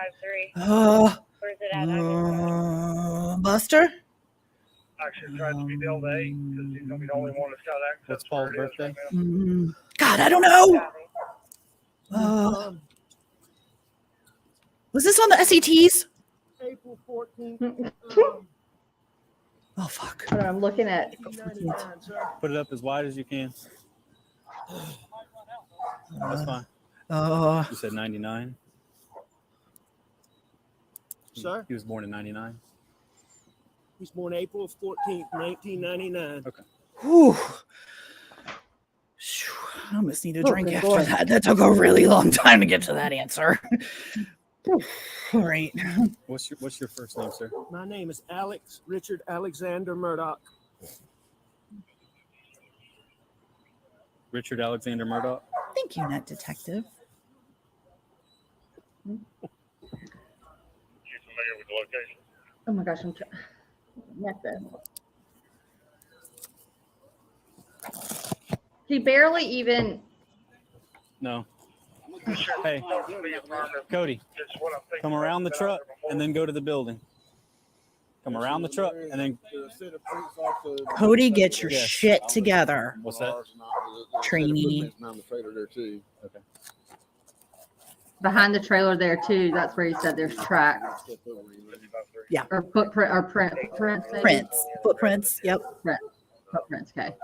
653. Where's it at? Buster. Actually, tried to be the old 8 because he's going to be the only one that's got access. What's Paul's to where it is birthday? right now. God, I don't know. Was this on the SETs? April 14th. Oh, fuck. Hold on, I'm looking at. 1999, sir. Put it up as wide as you can. That's fine. You said 99? Sir? He was born in 99? He was born April 14th, 1999. Okay. Whew. I almost need a drink good after Lord. that. That took a really long time to get to that answer. All right. What's your first name, sir? My name is Alex Richard Alexander Murdaugh. Richard Alexander Murdaugh? Thank you, Net Detective. You familiar with the location? Oh my gosh, I'm method. He barely even. No. Hey, Cody, come around the truck and then go to the building. Come around the truck and then. Cody, get your Yes. shit together. What's that? Trainee. Okay. Behind the trailer there too. That's where he said there's tracks. Yeah. Or footprint or footprints. maybe? Prints. Footprints. Yep. Footprints. Okay.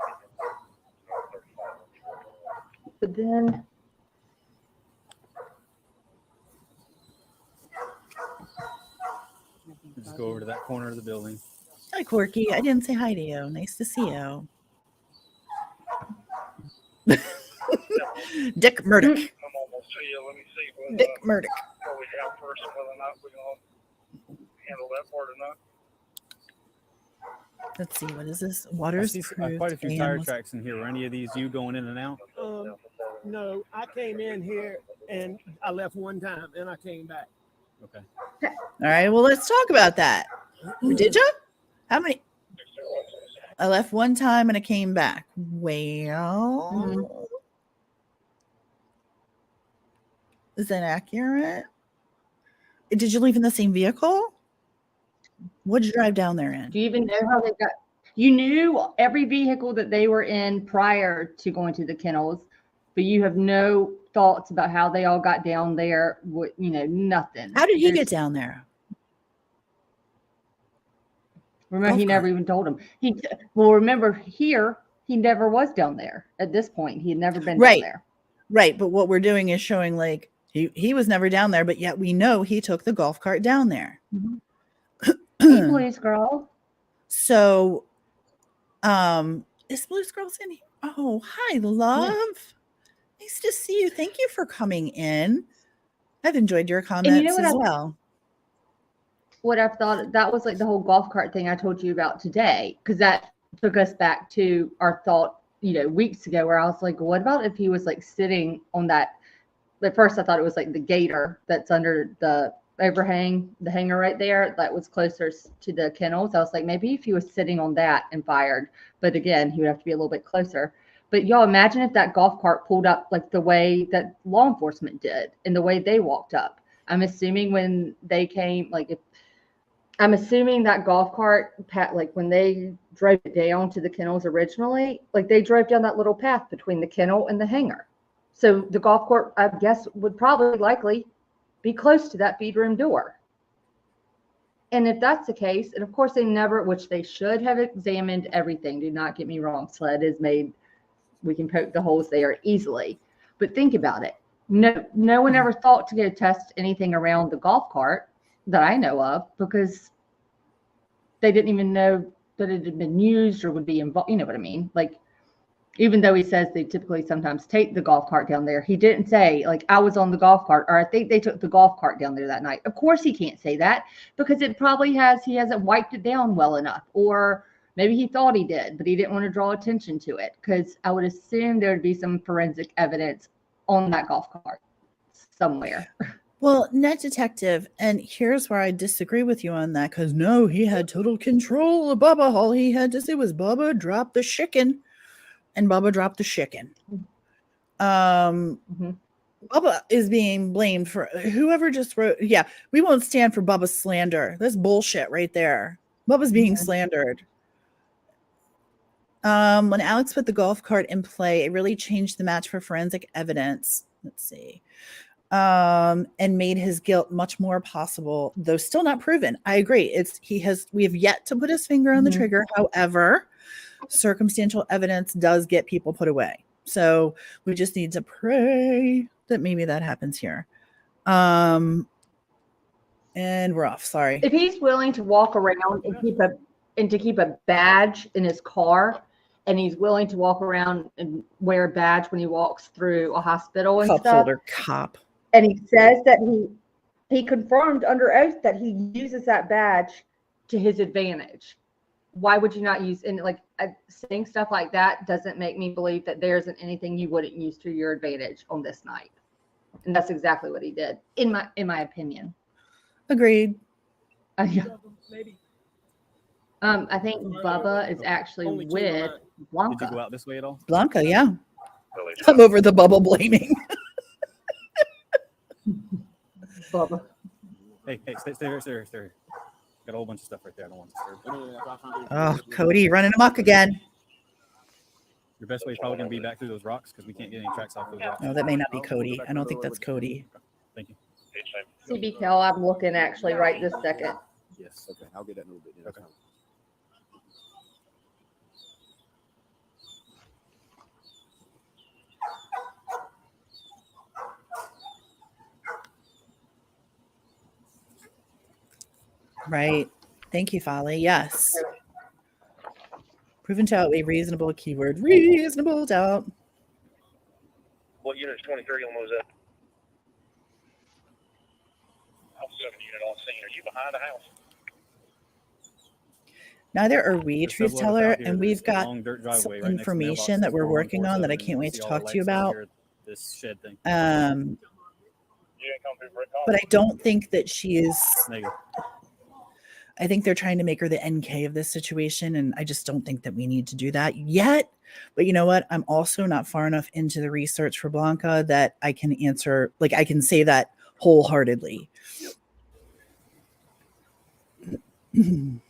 But then. Just go over to that corner of the building. Hi, Corky. I didn't say hi to you. Nice to see you. Dick Murdaugh. I'm almost to you. Let me see Dick Murdaugh. what we have first and whether or not we're going to handle that part or not. Let's see. What is this? I Water's see cruised. quite a few tire and- tracks in here. Were any of these you going in and out? No, I came in here and I left one time and I came back. Okay. All right. Well, let's talk about that. Did you? How many? I left one time and I came back. Well, is that accurate? Did you leave in the same vehicle? What did you drive down there in? Do you even know how they got? You knew every vehicle that they were in prior to going to the kennels, but you have no thoughts about how they all got down there. What nothing. How did he get down there? Remember, he Golf never cart. even told him. Remember here, he never was down there. At this point, he had never been Right. down there. Right. But what we're doing is showing like he was never down there, but yet we know he took the golf cart down there. Hey, Blues girl. So, is Blues Girls in here? Oh, hi, love. Nice to see you. Thank you for coming in. I've enjoyed your comments what as I- well. What I've thought, that was like the whole golf cart thing I told you about today, because that took us back to our thought, weeks ago, where I was like, what about if he was like sitting on that? At first, I thought it was like the gator that's under the overhang, the hanger right there, that was closer to the kennels. I was like, maybe if he was sitting on that and fired, but again, he would have to be a little bit closer. But y'all imagine if that golf cart pulled up like the way that law enforcement did and the way they walked up. I'm assuming when they came, I'm assuming that golf cart, like when they drove it down to the kennels originally, like they drove down that little path between the kennel and the hangar. So the golf cart, I guess, would probably likely be close to that feed room door. And if that's the case, and of course they never, which they should have examined everything. Do not get me wrong. Sled is made, we can poke the holes there easily. But think about it. No one ever thought to go test anything around the golf cart that I know of, because they didn't even know that it had been used or would be involved. You know what I mean? Like, even though he says they typically sometimes take the golf cart down there, he didn't say, like, I was on the golf cart, or I think they took the golf cart down there that night. Of course he can't say that, because it probably he hasn't wiped it down well enough, or maybe he thought he did, but he didn't want to draw attention to it, because I would assume there would be some forensic evidence on that golf cart somewhere. Well, Net Detective, and here's where I disagree with you on that, because no, he had total control of Bubba. All he had to say was, Bubba, drop the chicken. And Bubba dropped the chicken. Bubba is being blamed for whoever just wrote, yeah, we won't stand for Bubba's slander. That's bullshit right there. Bubba's being slandered. When Alex put the golf cart in play, it really changed the match for forensic evidence. Let's see. And made his guilt much more possible, though still not proven. I agree. We have yet to put his finger on the trigger. However, circumstantial evidence does get people put away. So we just need to pray that maybe that happens here. And we're off. Sorry. If he's willing to walk around and to keep a badge in his car, and he's willing to walk around and wear a badge when he walks through a hospital and Cup stuff, holder cop. and he says that he confirmed under oath that he uses that badge to his advantage. Why would you not use, and like saying stuff like that doesn't make me believe that there isn't anything you wouldn't use to your advantage on this night. And that's exactly what he did, in my opinion. Agreed. Yeah. I think Bubba is actually with Blanca. Did you go out this way at all? Blanca, yeah. I'm over the bubble blaming. Bubba. Hey, stay there. Got a whole bunch of stuff right there. I don't want to disturb. Oh, Cody, running amok again. Your best way is probably going to be back through those rocks because we can't get any tracks off those rocks. No, that may not be Cody. I don't think that's Cody. Thank you. CB Cal, I'm looking actually right this second. Yes. Okay. I'll get that in a little bit. Okay. Right. Thank you, Folly. Yes. Proven to outweigh reasonable keyword. Reasonable doubt. What unit's 23 on those up? House 7 unit on scene. Are you behind the house? Neither are we, There's truth several of us teller, out here. and There's we've a got long dirt some driveway right next to the information mailbox. that we're It's working on that I 447, can't wait to see all talk the to you lights out about. here, this shed thing. You ain't come through Brick Hall. But I don't think that she is. Negative. I think they're trying to make her the NK of this situation, and I just don't think that we need to do that yet. But you know what? I'm also not far enough into the research for Blanca that I can answer, like I can say that wholeheartedly. I'm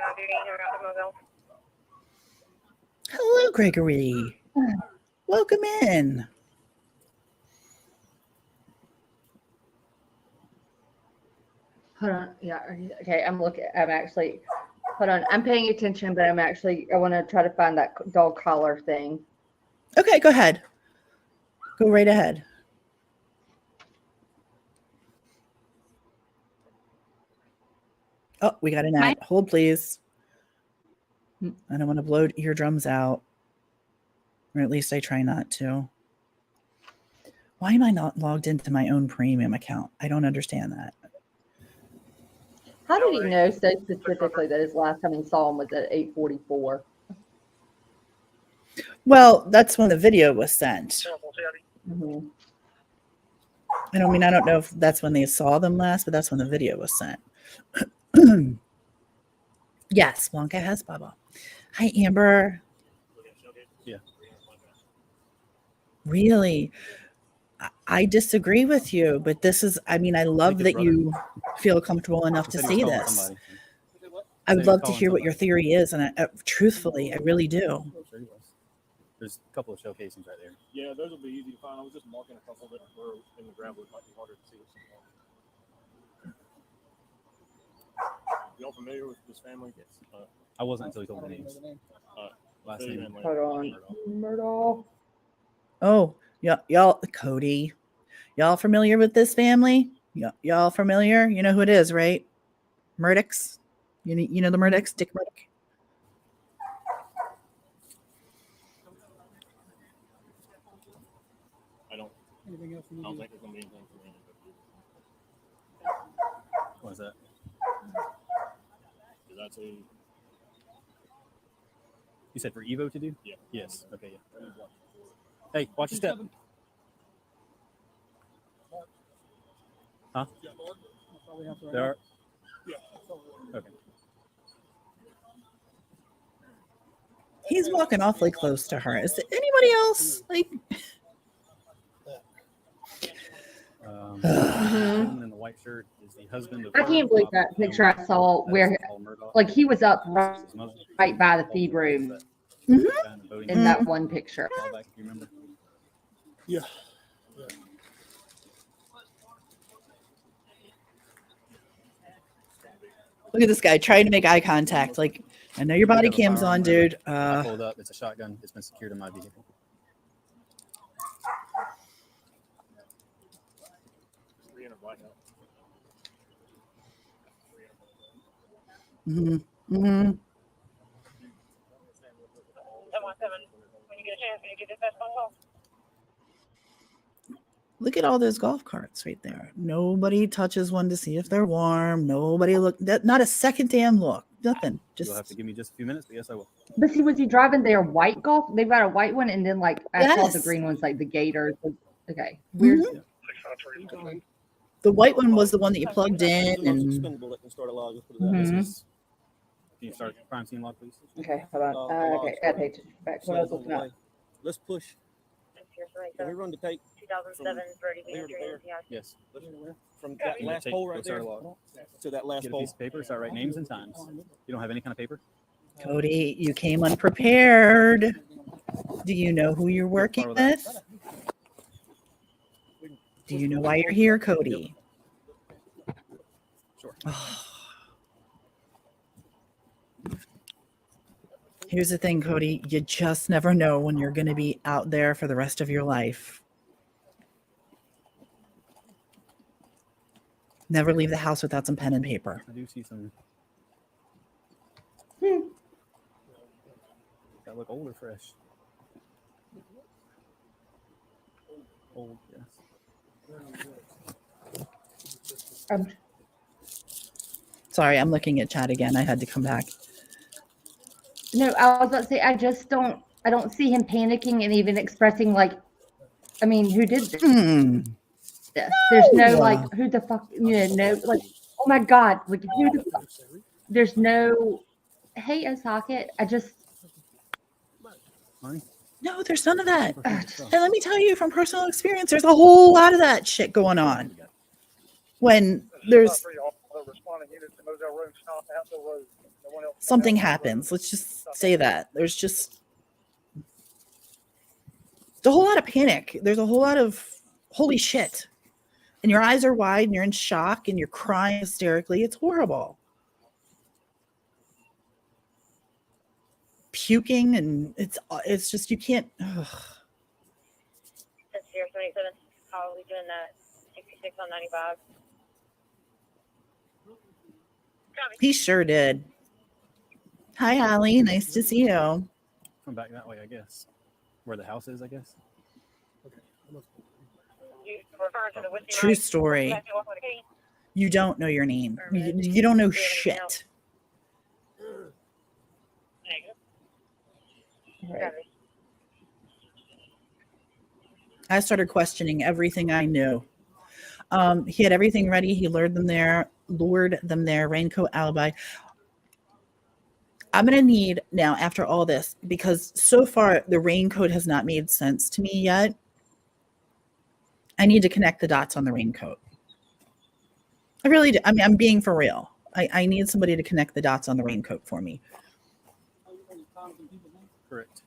on duty here at the mobile. Hello, Gregory. Welcome in. Hold on. Yeah. Okay. I'm actually, hold on. I'm paying attention, but I want to try to find that dog collar thing. Okay, go ahead. Go right ahead. Oh, we got an ad. Hold, please. I don't want to blow eardrums out. Or at least I try not to. Why am I not logged into my own premium account? I don't understand that. How did he know so specifically that his last time he saw him was at 8:44? Well, that's when the video was sent. Mm-hmm. I don't know if that's when they saw them last, but that's when the video was sent. Yes, Blanca has Bubba. Hi, Amber. Yeah. Really? I disagree with you, but this is, I mean, I love that you feel comfortable enough to say this. I would love to hear what your theory is, and truthfully, I really do. There's a couple of shell casings right there. Yeah, those will be easy to find. I was just marking a couple that were in the gravel. It might be harder to see what's in there. Y'all familiar with this family? Yes. I wasn't until he told me names. Last name. Hold on. Murdaugh. Oh, yeah, y'all, Cody, y'all familiar with this family? Y'all familiar? You know who it is, right? Murdaughs. You know the Murdaughs, Dick Murdaugh. I don't think there's gonna be anything for me. What is that? That's a You said for Evo to do? Yeah. Yes. Okay. Yeah. Hey, watch your step. Huh? There are. Okay. He's walking awfully close to her. Is there anybody else? Like, The woman in the white shirt is the husband of. I can't believe that picture I saw where, like, he was up right by the feed room in that one picture. yeah. look at this guy trying to make eye contact. Like, I know your We body have a cam's firearm on, whenever dude. I pulled up. It's a shotgun. It's been secured in my vehicle. Mm-hmm. 717, when you get a chance, can you get this phone call? Look at all those golf carts right there. Nobody touches one to see if they're warm. Nobody look. Not a second damn look. Nothing. You'll have to give me just a few minutes, but yes, I will. But see, was he driving their white Golf? They've got a white one, and then like I saw the Yes. green ones, like the Gators. Okay, weird. Mhm. The white one was the one that you plugged in, and Expendable that can start a log. Let's put it that way. Mhm. Can you start crime scene log, please? Okay, hold on. Okay, add page back to what I was looking at. Let's push. Can we run the tape 2007 Birdie there to there? Yes. from that last Take- pole go right start there a log. to that last Get a pole? piece of paper, start writing names and times. You don't have any kind of paper? Cody, you came unprepared. Do you know who you're working borrow that. with? Do you know why you're here, Cody? Sure. Here's the thing, Cody. You just never know when you're going to be out there for the rest of your life. Never leave the house without some pen and paper. I do see some. That look old or fresh? Old, yes. Sorry, I'm looking at chat again. I had to come back. No, I was about to say I don't see him panicking and even expressing like, I mean, who did this? There's no like, who the fuck, no, like, oh my God, like who the fuck? There's no, hey, Socket. I just. No, there's none of that. And let me tell you from personal experience, there's a whole lot of that shit going on. When there's something happens, let's just say that. There's just a whole lot of panic. There's a whole lot of holy shit. And your eyes are wide and you're in shock and you're crying hysterically. It's horrible. Puking and it's just you can't. Ugh. That's here, 27. Probably doing that 66 on 95. He sure did. Hi, Allie. Nice to see you. Come back that way, I guess. Where the house is, I guess. True story. You don't know your name. You don't know shit. Right. I started questioning everything I knew. He had everything ready. He lured them there. Raincoat, alibi. I'm going to need now, after all this, because so far the raincoat has not made sense to me yet. I need to connect the dots on the raincoat. I really do. I mean, I'm being for real. I need somebody to connect the dots on the raincoat for me. Correct.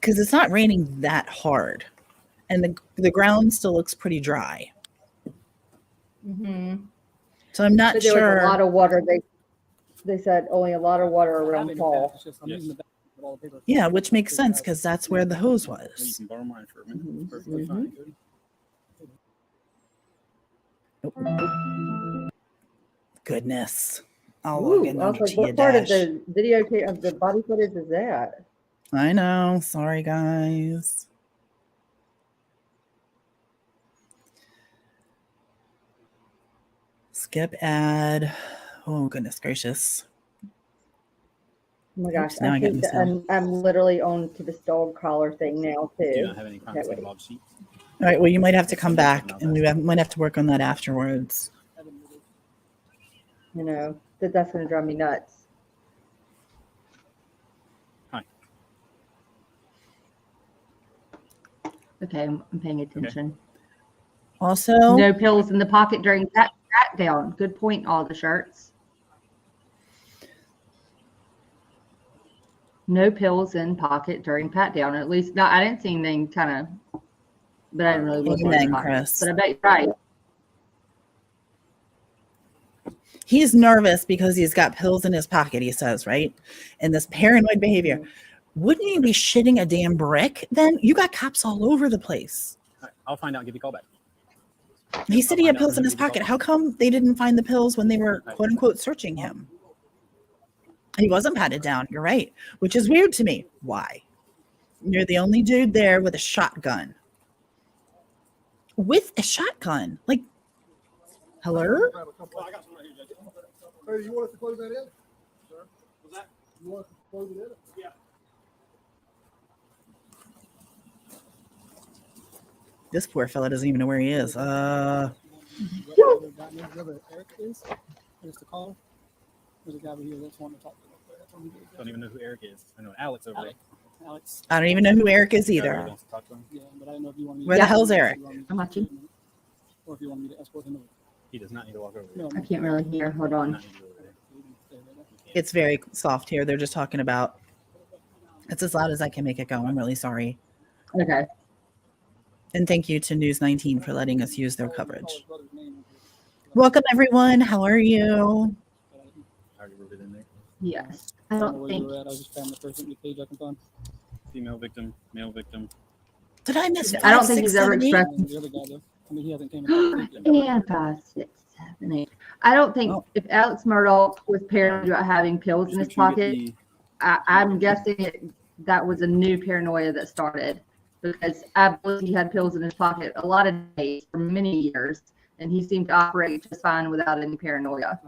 Because it's not raining that hard. And the ground still looks pretty dry. Mm-hmm. So I'm not But there sure. was a lot of water. They said only a lot of water around fall. Yes. Yeah, which makes sense because that's where the hose You was. can borrow mine for a minute. Mhm. Perfectly fine, Cody. Goodness. I'll log in I on was the like, what part of Tia the videotape of the body footage is that? I know. Sorry, guys. Skip ad. Oh, goodness gracious. Oh my gosh, Oops, now I I got think that myself. I'm literally on to this dog collar thing now Do you too. not have any crime Okay, scene wait. log sheets? All right. Well, you might have to come back and might have to work on that afterwards. You know, that's going to drive me nuts. Hi. Okay, I'm paying attention. Also, No pills in the pocket during pat down. Good point, all the shirts. No pills in pocket during pat down. At least, no, I didn't see anything kind of, but I didn't really look Amen, in the pocket. Chris. But I bet you're right. He's nervous because he's got pills in his pocket, he says, right? And this paranoid behavior. Wouldn't he be shitting a damn brick then? You got cops all over the place. All right, I'll find out and give you a call back. He said he had pills in his pocket. How come they didn't find the pills when they were, quote unquote, searching him? He wasn't patted down. You're right. Which is weird to me. Why? You're the only dude there with a shotgun. With a shotgun? Like, hello? Hey, you want us to close that in? Sir? Was that? You want us to close it in? Yeah. This poor fella doesn't even know where he is. Eric is. There's the caller. There's a guy over here that's wanting to talk to him. Don't even know who Eric is. I know Alex over there. Alex. I don't even know who Eric is either. Yeah, but I don't know if you want me. Where the hell's Eric? I'm watching. Or if you want me to escort him over. He does not need to walk over there. No, I can't really hear. Hold on. It's very soft here. They're just talking about. It's as loud as I can make it go. I'm really sorry. Okay. And thank you to News 19 for letting us use their coverage. Welcome, everyone. How are you? I already wrote it in there. Yes. I don't think. I just found the first page I can find. Female victim, male victim. Did I miss? I don't think he's ever expressed. The other guy, though. I mean, he hasn't came. And 5, 6, 7, 8. I don't think if Alex Murdaugh was paranoid about having pills in his pocket, I'm guessing that was a new paranoia that started, because I believe he had pills in his pocket a lot of days for many years, and he seemed to operate just fine without any paranoia.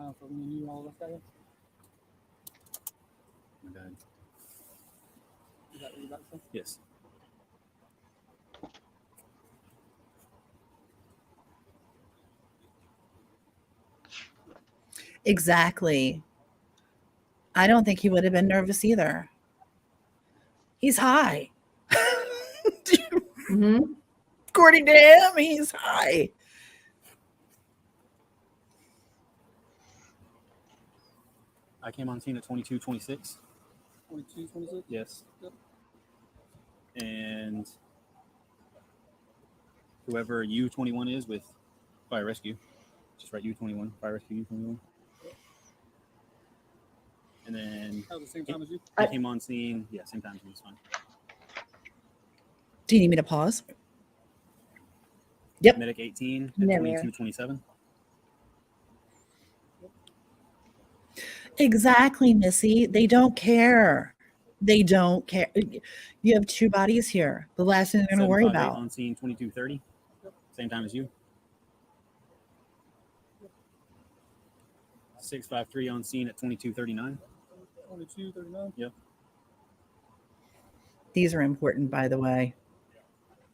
Yes. Exactly. I don't think he would have been nervous either. He's high. Mm-hmm. According to him, he's high. I came on scene at 22:26. 22:26? Yes. Yep. And whoever U21 is with fire rescue, just write U21, fire rescue U21. And then That was the same time as you? I came on scene. Yeah, same time as me. It's fine. Do you need me to pause? Yep. Medic 18 at No, 22:27. Exactly, Missy. They don't care. They don't care. You have two bodies here. The last thing they're going to worry 758 about. on scene 22:30. Same time as you. 653 on scene at 22:39. 22:39. Yep. These are important, by the way.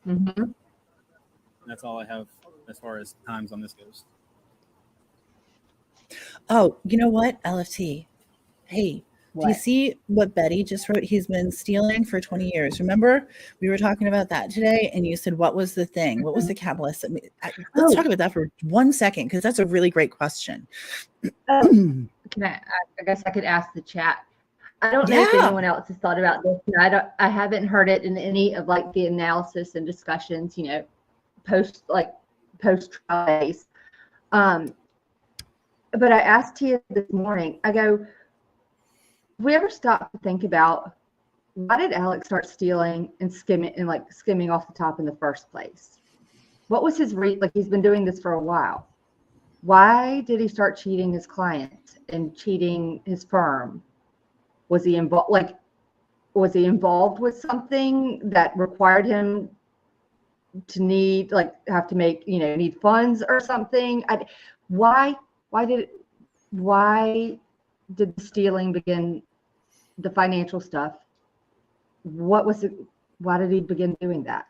Mm-hmm. That's all I have as far as times on this goes. Oh, you know what? LFT. Hey, do you see what Betty just wrote? He's been stealing for 20 years. Remember, we were talking about that today, and you said, what was the thing? What was the catalyst? Let's talk about that for 1 second, because that's a really great question. Can I guess I could ask the chat. I don't know if anyone else has thought about this. I haven't heard it in any of like the analysis and discussions, post trial days. But I asked Tia this morning, I go, have we ever stopped to think about why did Alex start stealing and skimming off the top in the first place? What was his he's been doing this for a while. Why did he start cheating his client and cheating his firm? Was he involved with something that required him to need funds or something? Why did the stealing begin, the financial stuff? What was it? Why did he begin doing that?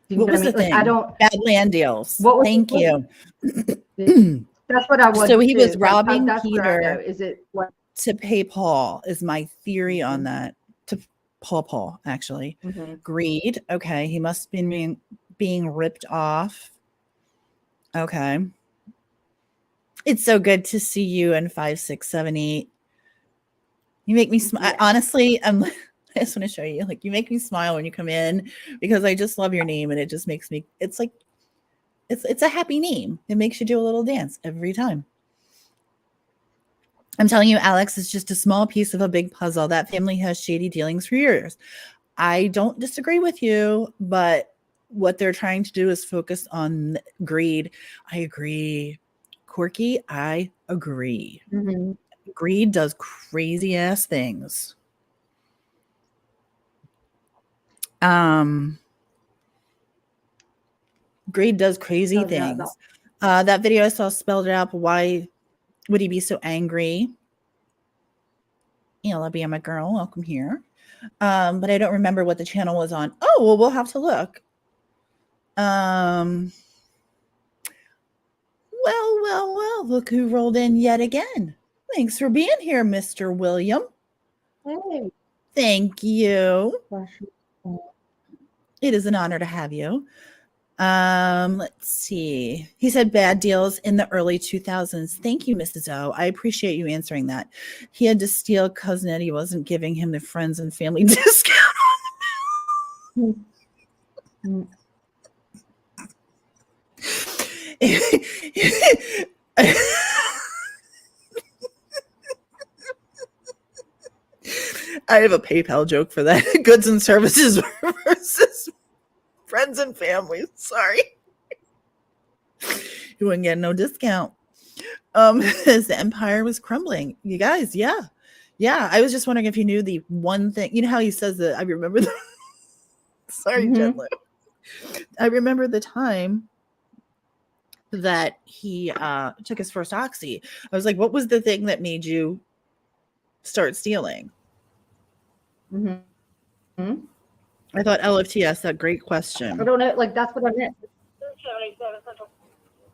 What was the thing? Bad land deals. Thank you. That's what I want. So he was robbing Peter Is it what? To pay Paul is my theory on that. To Paul, actually. Mm-hmm. Greed. Okay. He must have been being ripped off. Okay. It's so good to see you in 5, 6, 7, 8. You make me smile. Honestly, I just want to show you. You make me smile when you come in, because I just love your name, and it just makes me. It's like It's a happy name. It makes you do a little dance every time. I'm telling you, Alex is just a small piece of a big puzzle. That family has shady dealings for years. I don't disagree with you, but what they're trying to do is focus on greed. I agree. Corky, I agree. Mm-hmm. Greed does crazy ass things. Greed does crazy things. That video I saw spelled it out. Why would he be so angry? Alabama girl, welcome here. But I don't remember what the channel was on. Oh, well, we'll have to look. Well, look who rolled in yet again. Thanks for being here, Mr. William. Hey. Thank you. It is an honor to have you. Let's see. He said bad deals in the early 2000s. Thank you, Mrs. O. I appreciate you answering that. He had to steal cousin Eddie wasn't giving him the friends and family discount on the bill. I have a PayPal joke for that. Goods and services versus friends and families. Sorry. You wouldn't get no discount. As the empire was crumbling. You guys, yeah. I was just wondering if you knew the one thing. You know how he says that I remember the sorry, Jenlo. I remember the time that he took his first oxy. I was like, what was the thing that made you start stealing? I thought LFT asked that great question. I don't know. Like, that's what I meant.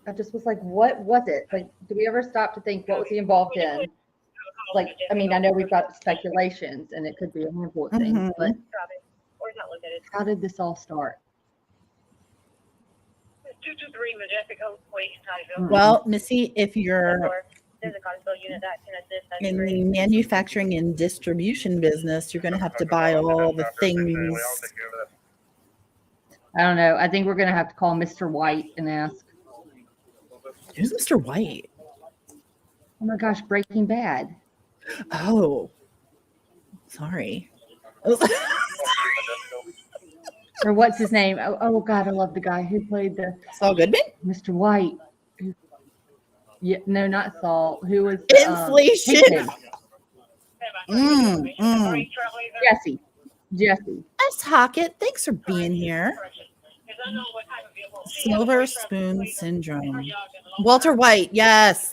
I just was like, what was it? Like, do we ever stop to think what was he involved in? Like, I mean, I know we've got speculations and it could be a handful of things, but how did this all start? Well, Missy, if you're in the manufacturing and distribution business, you're going to have to buy all the things. I don't know. I think we're going to have to call Mr. White and ask. Who's Mr. White? Oh my gosh, Breaking Bad. Oh, sorry. Or what's his name? Oh God, I love the guy who played the Saul Goodman? Mr. White. Yeah, no, not Saul. Who was Inflation? Jesse. S. Hockett, thanks for being here. Silver Spoon Syndrome. Walter White, yes.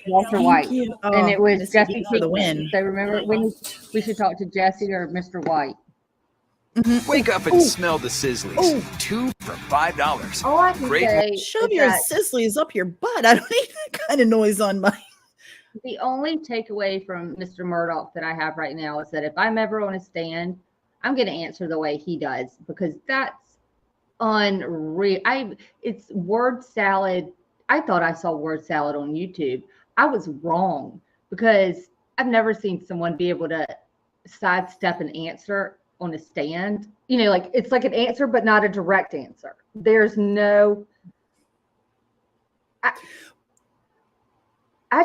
Walter White. And it was Jesse for the win. So remember, we should talk to Jesse or Mr. White. Wake up and smell the Sizzlies. 2 for $5. All I can say shove your Sizzlies up your butt. I don't need that kind of noise on my. The only takeaway from Mr. Murdaugh that I have right now is that if I'm ever on a stand, I'm going to answer the way he does, because that's unreal. It's word salad. I thought I saw word salad on YouTube. I was wrong, because I've never seen someone be able to sidestep an answer on a stand. You know, like it's like an answer, but not a direct answer. There's no. I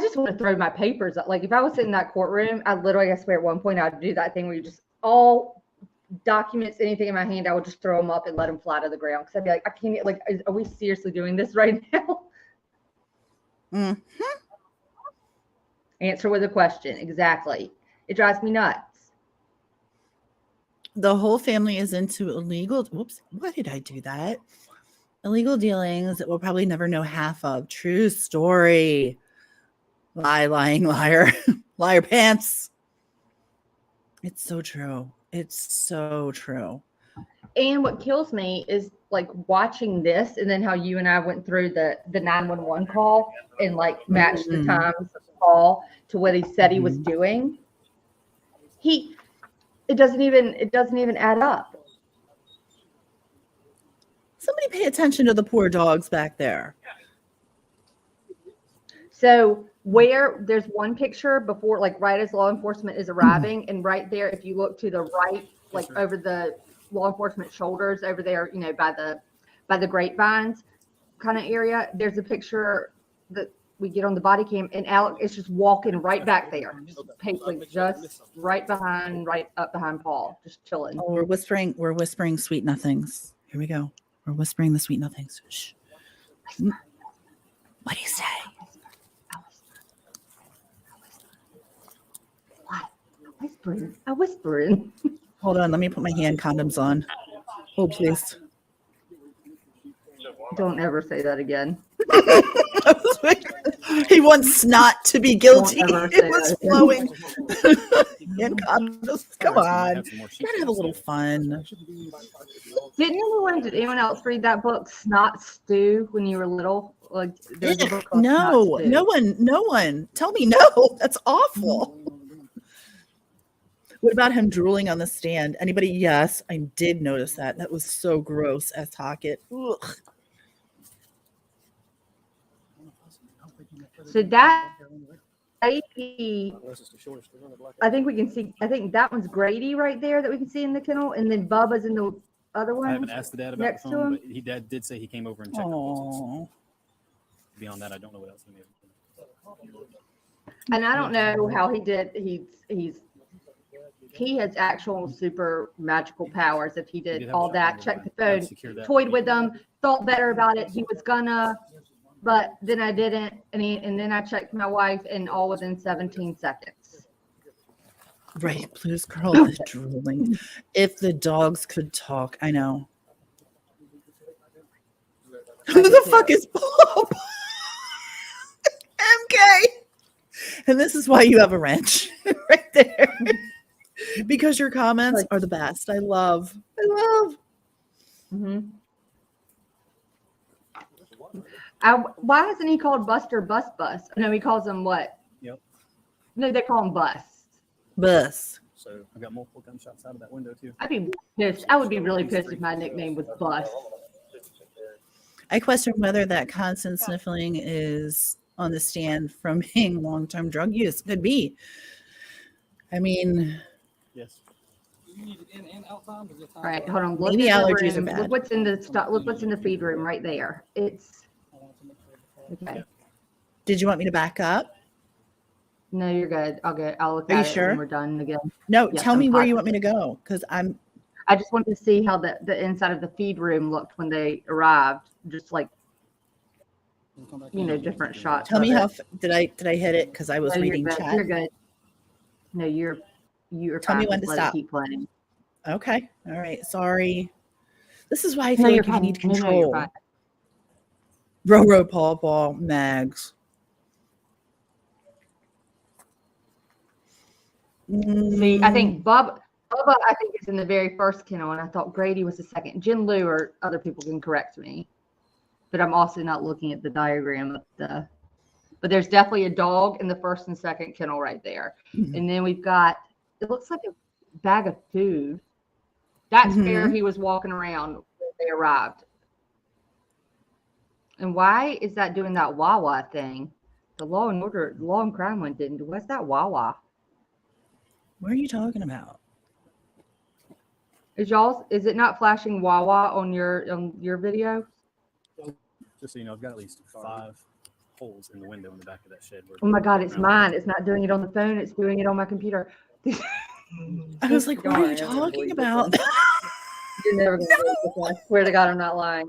just want to throw my papers up. Like if I was sitting in that courtroom, I swear at one point I'd do that thing where you just all documents, anything in my hand, I would just throw them up and let them fly to the ground. Because I'd be like, I can't. Like, are we seriously doing this right now? Answer with a question. Exactly. It drives me nuts. The whole family is into illegal. Whoops. Why did I do that? Illegal dealings that we'll probably never know half of. True story. Lying liar. Liar pants. It's so true. It's so true. And what kills me is like watching this, and then how you and I went through the 911 call and like matched the times of the call to what he said he was doing. It doesn't even add up. Somebody pay attention to the poor dogs back there. So where there's one picture before, like right as law enforcement is arriving, and right there, if you look to the right, like over the law enforcement shoulders over there, you know, by the grapevines, kind of area, there's a picture that we get on the body cam, and Alec is just walking right back there, pacing just right up behind Paul, just chilling. Oh, we're whispering sweet nothings. Here we go. We're whispering the sweet nothings. Shh. What do you say? I'm whispering. Hold on, let me put my hand condoms on. Oh, please. Don't ever say that again. He wants snot to be guilty. Don't ever It say was that again. flowing. Hand condoms. Come on. You gotta have a little fun. Did anyone else read that book, Snot Stew, when you were little? Like, there's a book called No, Snot Stew. no one. Tell me no. That's awful. What about him drooling on the stand? Anybody? Yes, I did notice that. That was so gross as Hockett. Ugh. So that Grady, I think we can see. I think that one's Grady right there that we can see in the kennel, and then Bubba's in the other one. I haven't asked the dad about next the to phone, him. but dad did say he came over and checked the pulses. Beyond that, I don't know what else he made. And I don't know how he did. He has actual super magical powers. If he did all that, checked the phone, toyed with them, thought better about it. He was gonna, but then I didn't. And then I checked my wife, and all within 17 seconds. Right, Blues Girl is drooling. If the dogs could talk, I know. Who the fuck is Bob? MK. And this is why you have a wrench right there. Because your comments are the best. I love. Mm-hmm. Why isn't he called Buster Bus? No, he calls him what? Yep. No, they call him Bus. Bus. So I got multiple gunshots out of that window too. I'd be pissed. I would be really pissed if my nickname was Bus. I question whether that constant sniffling is on the stand from being long-term drug use. Could be. I mean, yes. All right, hold on. Look Maybe at the allergies are room. bad. Look what's in the feed room right there. It's okay. Did you want me to back up? No, you're good. I'll look Are you at it sure? when we're done again. No, Yes, tell I'm me where you want positive. me to go, because I just wanted to see how the inside of the feed room looked when they arrived. Just like different shots. Tell me of how it. did I hit it, because I was No, reading you're good. chat. You're good. No, you're Tell fine. me when Just to let it stop. keep playing. Okay. All right. Sorry. This is why I No, feel you're like you fine. need No, you're control. fine. Ro, Paw, Mags. See, I think Bubba, I think, is in the very first kennel, and I thought Grady was the second. Jin Lou or other people can correct me, but I'm also not looking at the diagram of the. But there's definitely a dog in the first and second kennel right there, and then we've got. It looks like a bag of food. That's where he was walking around when they arrived. And why is that doing that Wawa thing? The Law and Crime one didn't. What's that Wawa? What are you talking about? Is it not flashing Wawa on your video? Just so you know, I've got at least 5 holes in the window in the back of that shed. Oh my God, it's mine. It's not doing it on the phone. It's doing it on my computer. I was like, what are you talking about? You're never going to believe this. I swear to God, I'm not lying.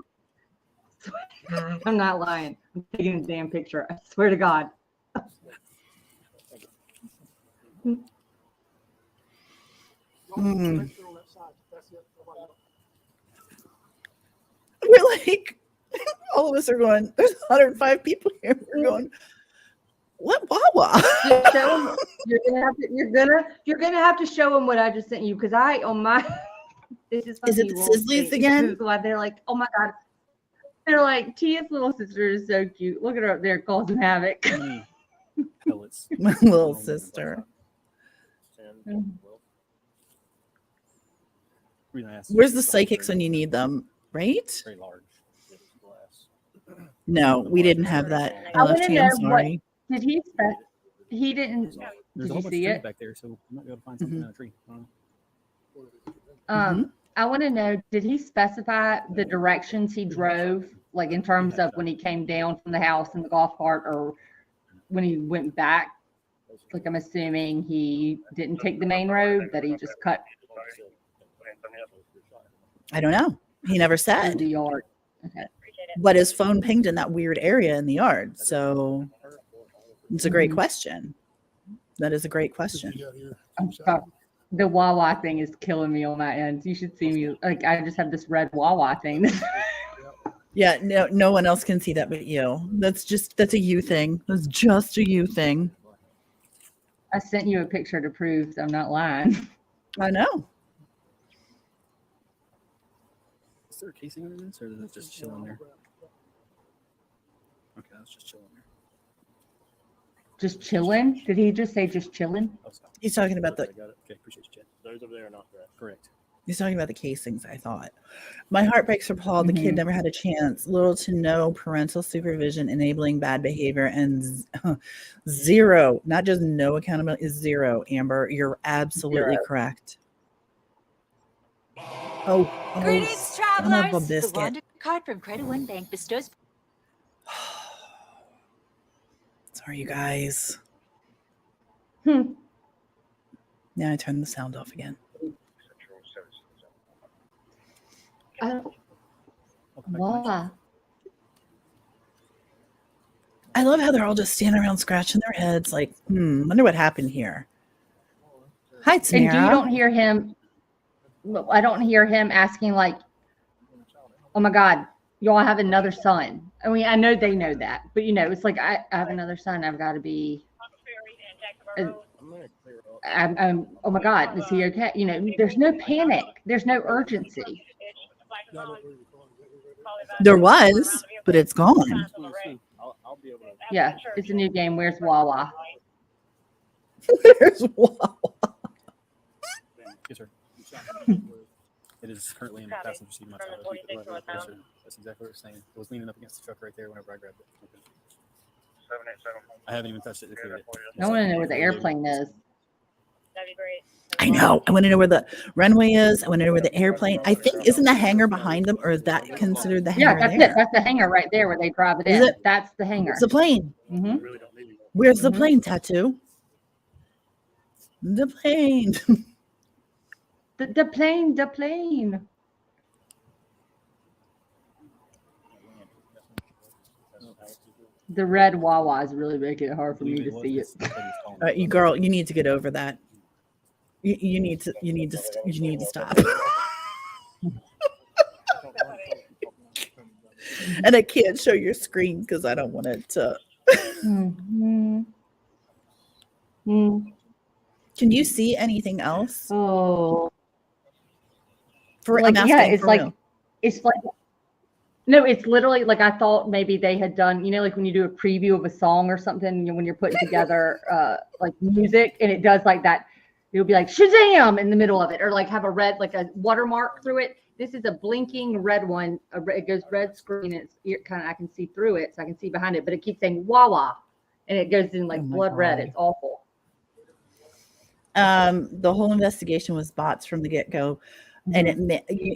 I'm not lying. I'm taking a damn picture. I swear to God. We're like, all of us are going, there's 105 people here. We're going, what Wawa? You're gonna have to show them what I just sent you, because on my this is it the Sizzlies again? They're like, oh my God. They're like, Tia's little sister is so cute. Look at her up there causing havoc. My little sister. Where's the psychics when you need them? Right? Very large. No, we didn't have that. I want to know I'm sorry. Did he spend? He didn't. There's Did a you whole bunch see of trees it? back there, so we might be able to find something in a tree. I want to know, did he specify the directions he drove like in terms of when he came down from the house in the golf cart, or when he went back. Like I'm assuming he didn't take the main road, that he just cut I don't know. He never through the said. yard. Okay. But his phone pinged in that weird area in the yard. So it's a great Mhm. question. That is a great question. I'm sorry. The Wawa thing is killing me on my end. You should see me. Like I just have this red Wawa thing. Yeah, no one else can see that but you. That's a you thing. That's just a you thing. I sent you a picture to prove I'm not lying. I know. Is there a casing under this, or is it just chilling there? Okay, that's just chilling there. Just chilling? Did he just say just chilling? He's talking about the. I got it. Okay, appreciate you, Jen. Those over there are not correct. Correct. He's talking about the casings, I thought. My heart breaks for Paul. The kid Mhm. never had a chance. Little to no parental supervision, enabling bad behavior, and zero, not just no accountability, is zero. Amber, you're absolutely Zero. correct. Oh, Greetings, son of a travelers. The biscuit. Wonder card from Credit One Bank bestows. Sorry, you guys. Hmm. Now I turn the sound off again. Why? I love how they're all just standing around scratching their heads like, wonder what happened here. Hi, And you Tamara. don't hear him. I don't hear him asking like, "Oh my God, y'all have another son." I mean, I know they know that, but it's like I have another son. I've got to be. Oh my God, is he okay? There's no panic. There's no urgency. There was, but it's gone. Yeah, it's a new game. Where's Wawa? Where's Wawa? Yes, sir. It is currently in the passenger seat of my Tahoe. Yes, sir. That's exactly what it's saying. It was leaning up against the truck right there whenever I grabbed it. Okay. I haven't even touched it to clear it. I want to know where the airplane is. That'd be great. I know. I want to know where the runway is. I want to know where the airplane. I think isn't the hangar behind them, or is that considered the hangar? Yeah, that's there? it. That's the hangar right there where they drive it Is in. it? That's the hangar. It's the plane. Mm-hmm. Where's the plane, Tattoo? The plane. The plane. The plane. The red Wawa is really making it hard for me to see it. You girl, you need to get over that. You need to stop. And I can't show your screen because I don't want it to. Mm-hmm. Can you see anything else? Oh, For like, I'm yeah, asking it's for like real. it's like no, it's literally like I thought maybe they had done, like when you do a preview of a song or something, when you're putting together like music, and it does like that. It'll be like Shazam in the middle of it, or like have a red, like a watermark through it. This is a blinking red one. It goes red screen. And it's kind of, I can see through it, so I can see behind it, but it keeps saying Wawa, and it goes in like blood red. It's awful. The whole investigation was bots from the get-go, and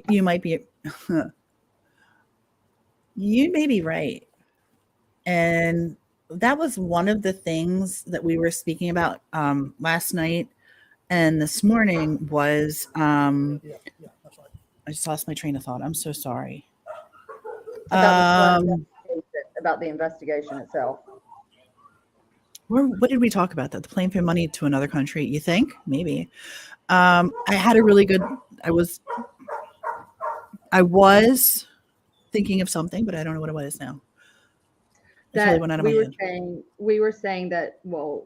you might be you may be right, and that was one of the things that we were speaking about last night and this morning was I just lost my train of thought. I'm so sorry. About the investigation itself. What did we talk about? That the plane for money to another country? You think? Maybe. I had a really good. I was thinking of something, but I don't know what it was now. It's really went out of my head. We were saying that. Well,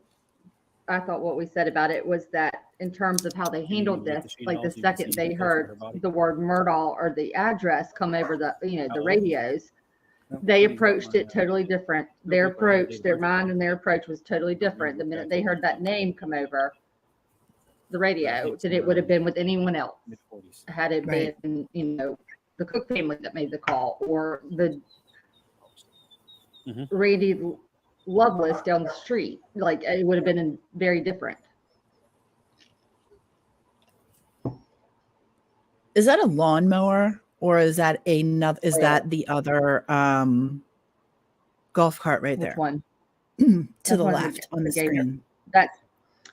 I thought what we said about it was that in terms of how they handled this, like the second they heard the word Murdaugh or the address come over the the radios, they approached it totally different. Their approach, their mind and their approach was totally different the minute they heard that name come over the radio than it would have been with anyone else. Had it been, the Cook family that made the call, or the Randy Loveless down the street, like it would have been very different. Is that a lawnmower? Or is that another? Is that the other golf cart right Which there? one? To That's the one left on the Gator. screen. That's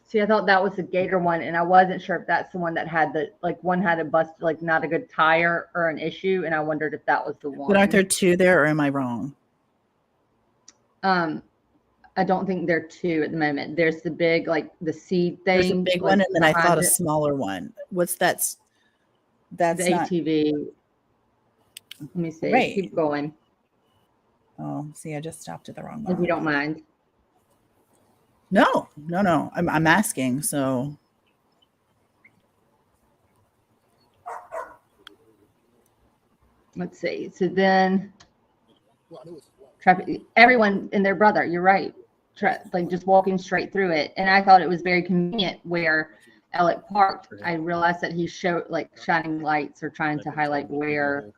see, I thought that was the Gator one, and I wasn't sure if that's the one that had the one had a bust, like not a good tire or an issue, and I wondered if that was the one. But aren't there two there, or am I wrong? I don't think there are two at the moment. There's the big, like the seed thing. There's a big one, and then I thought a it. smaller one. What's that? That's the not ATV. Let me see. Right. Keep going. Oh, see, I just stopped at the wrong If you one. don't mind. No. I'm asking. So Let's see. So then, everyone and their brother. You're right. Like just walking straight through it, and I thought it was very convenient where Alec parked. I realized that he showed like shining lights or trying to highlight where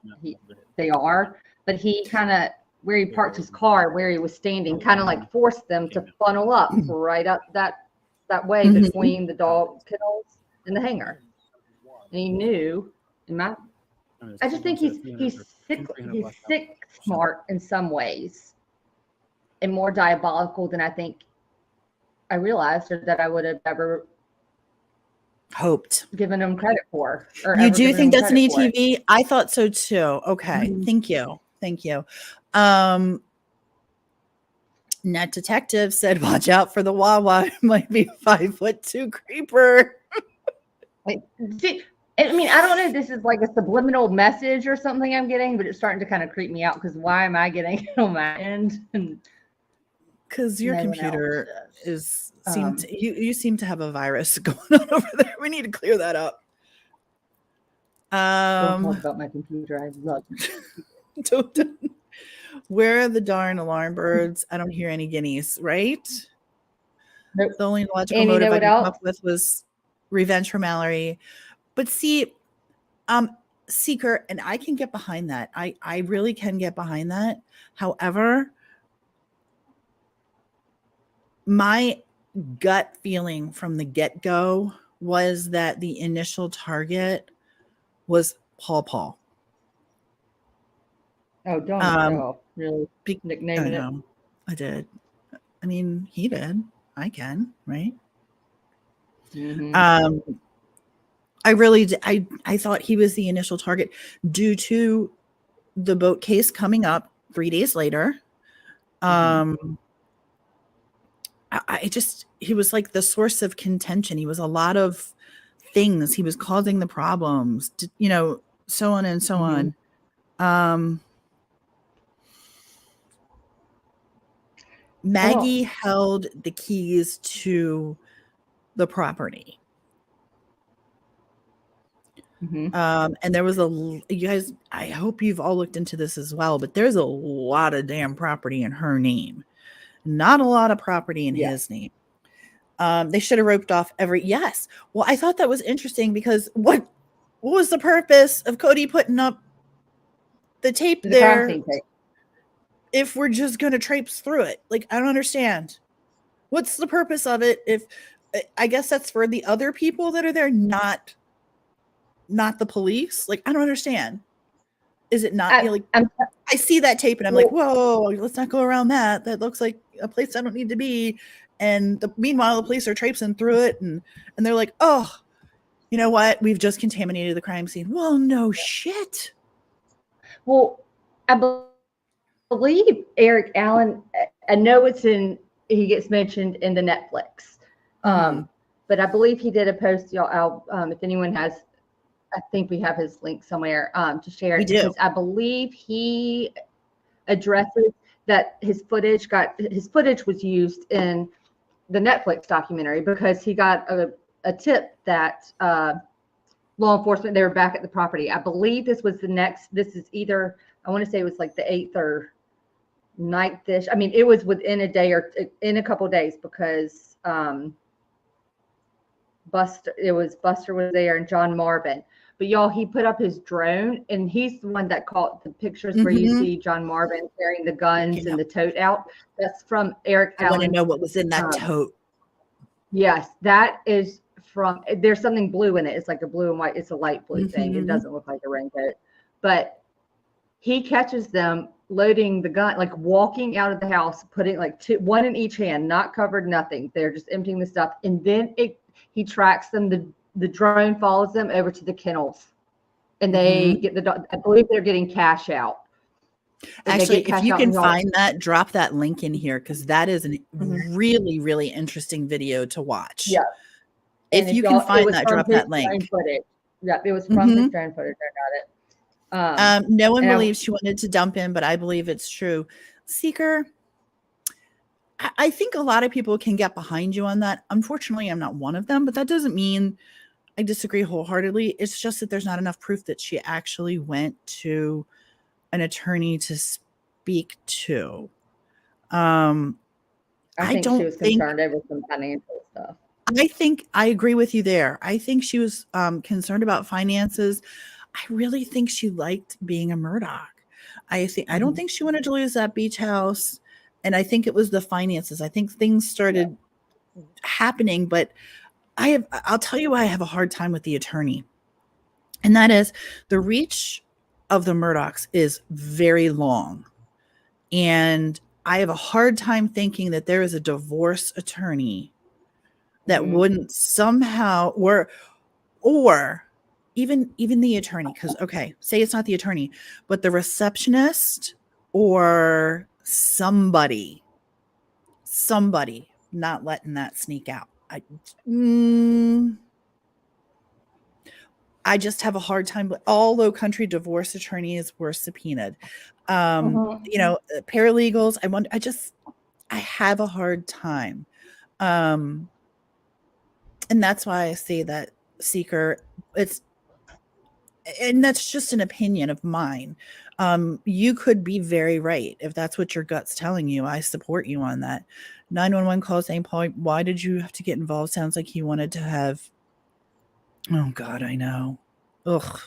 they are, but he kind of where he parked his car, where he was standing, kind of like forced them to funnel up right up that way between the dog kennels and the hangar. And he knew. I just think he's sick smart in some ways, and more diabolical than I think I realized or that I would have ever hoped given him credit for. You do think that's an ATV? I thought so too. Okay. Thank you. Net Detective said, watch out for the Wawa. It might be a 5'2" creeper. See, I mean, I don't know if this is like a subliminal message or something I'm getting, but it's starting to kind of creep me out because why am I getting it on my end? Because your computer you seem to have a virus going on over there. We need to clear that up. Don't talk about my computer. I love it. Where are the darn alarm birds? I don't hear any guineas, right? Nope. The only logical motive I could come up with was revenge for Mallory. But see, Seeker, and I can get behind that. I really can get behind that. However, my gut feeling from the get-go was that the initial target was Paul. Oh, don't really nicknaming it. I did. I mean, he did. I can, right? Mm-hmm. I really did. I thought he was the initial target due to the boat case coming up 3 days later. He was like the source of contention. He was a lot of things. He was causing the problems, so on and so on. Maggie held the keys to the property. And there was you guys, I hope you've all looked into this as well, but there's a lot of damn property in her name. Not a lot of property in his name. They should have roped off yes. Well, I thought that was interesting because what was the purpose of Cody putting up the tape there if we're just going to traipse through it? Like, I don't understand. What's the purpose of it? If I guess that's for the other people that are there, not the police. Like, I don't understand. Is it not I see that tape and I'm like, whoa, let's not go around that. That looks like a place I don't need to be. And meanwhile, the police are traipsing through it and they're like, oh, you know what? We've just contaminated the crime scene. Well, no shit. Well, I believe Eric Allen, I know he gets mentioned in the Netflix. But I believe he did a post, y'all, if anyone has, I think we have his link somewhere to share. We do. Because I believe he addresses that his footage was used in the Netflix documentary because he got a tip that law enforcement, they were back at the property. I believe this is either, I want to say it was like the 8th or 9th-ish. I mean, it was within a day or in a couple of days because Buster was there and John Marvin. But y'all, he put up his drone and he's the one that caught the pictures where you see John Marvin carrying the guns and the tote out. That's from Eric Allen. I want to know what was in that tote. Yes, that is from, there's something blue in it. It's like a blue and white, it's a light blue thing. It doesn't look like a raincoat. but he catches them loading the gun, like walking out of the house, putting like one in each hand, not covered, nothing. They're just emptying the stuff. And then he tracks them. The drone follows them over to the kennels, and they get the dog. I believe they're getting cash out. Actually, if you can find that, drop that link in here, because that is a really, really interesting video to watch. Yeah. If you can find that, drop that link. Yeah, it was from his drone footage. I got it. No one believes she wanted to dump him, but I believe it's true. Seeker, I think a lot of people can get behind you on that. Unfortunately, I'm not one of them, but that doesn't mean I disagree wholeheartedly. It's just that there's not enough proof that she actually went to an attorney to speak to. I think she was concerned over some financial stuff. I think I agree with you there. I think she was concerned about finances. I really think she liked being a Murdaugh. I don't think she wanted to lose that beach house, and I think it was the finances. I think things started happening, but I'll tell you why I have a hard time with the attorney, and that is the reach of the Murdaughs is very long, and I have a hard time thinking that there is a divorce attorney that wouldn't somehow or even the attorney, because say it's not the attorney, but the receptionist or somebody not letting that sneak out. I just have a hard time. All Low Country divorce attorneys were subpoenaed. Paralegals. I have a hard time. And that's why I say that Seeker, and that's just an opinion of mine. You could be very right. If that's what your gut's telling you, I support you on that. 911 call saying, Paul, why did you have to get involved? Sounds like he wanted to have. Oh God, I know. Ugh.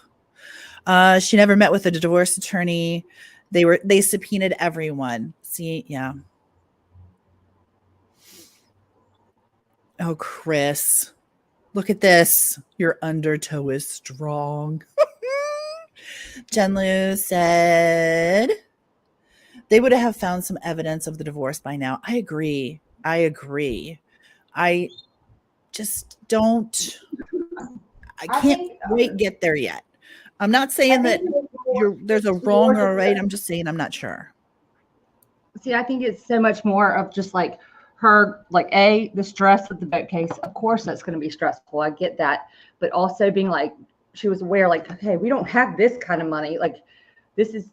She never met with a divorce attorney. They subpoenaed everyone. See, yeah. Oh, Chris, look at this. Your undertow is strong. Jen Lu said they would have found some evidence of the divorce by now. I agree. I just don't. I can't get there yet. I'm not saying that there's a wrong or a right. I'm just saying I'm not sure. See, I think it's so much more of just like her, like the stress of the boat case. Of course, that's going to be stressful. I get that, but also being like, she was aware, like, okay, we don't have this kind of money. Like, this is,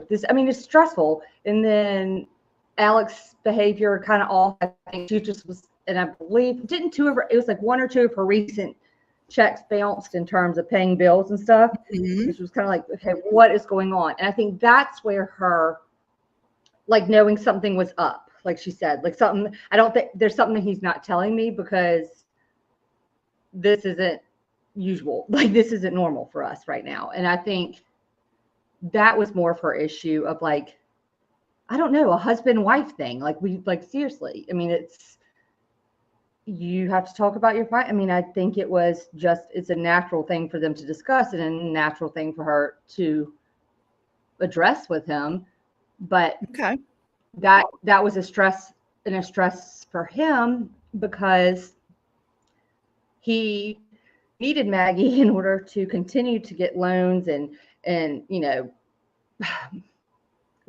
this. I mean, it's stressful. And then Alex's behavior kind of off. I think she just was, and I believe it was like one or two of her recent checks bounced in terms of paying bills and stuff. Which was kind of like, okay, what is going on? And I think that's where her, like, knowing something was up. Like she said, like something, I don't think there's something that he's not telling me because this isn't usual. Like, this isn't normal for us right now. And I think that was more of her issue of, like, I don't know, a husband-wife thing. Like, seriously. I mean, you have to talk about your fight. I mean, I think it's a natural thing for them to discuss and a natural thing for her to address with him. But that was a stress for him because he needed Maggie in order to continue to get loans and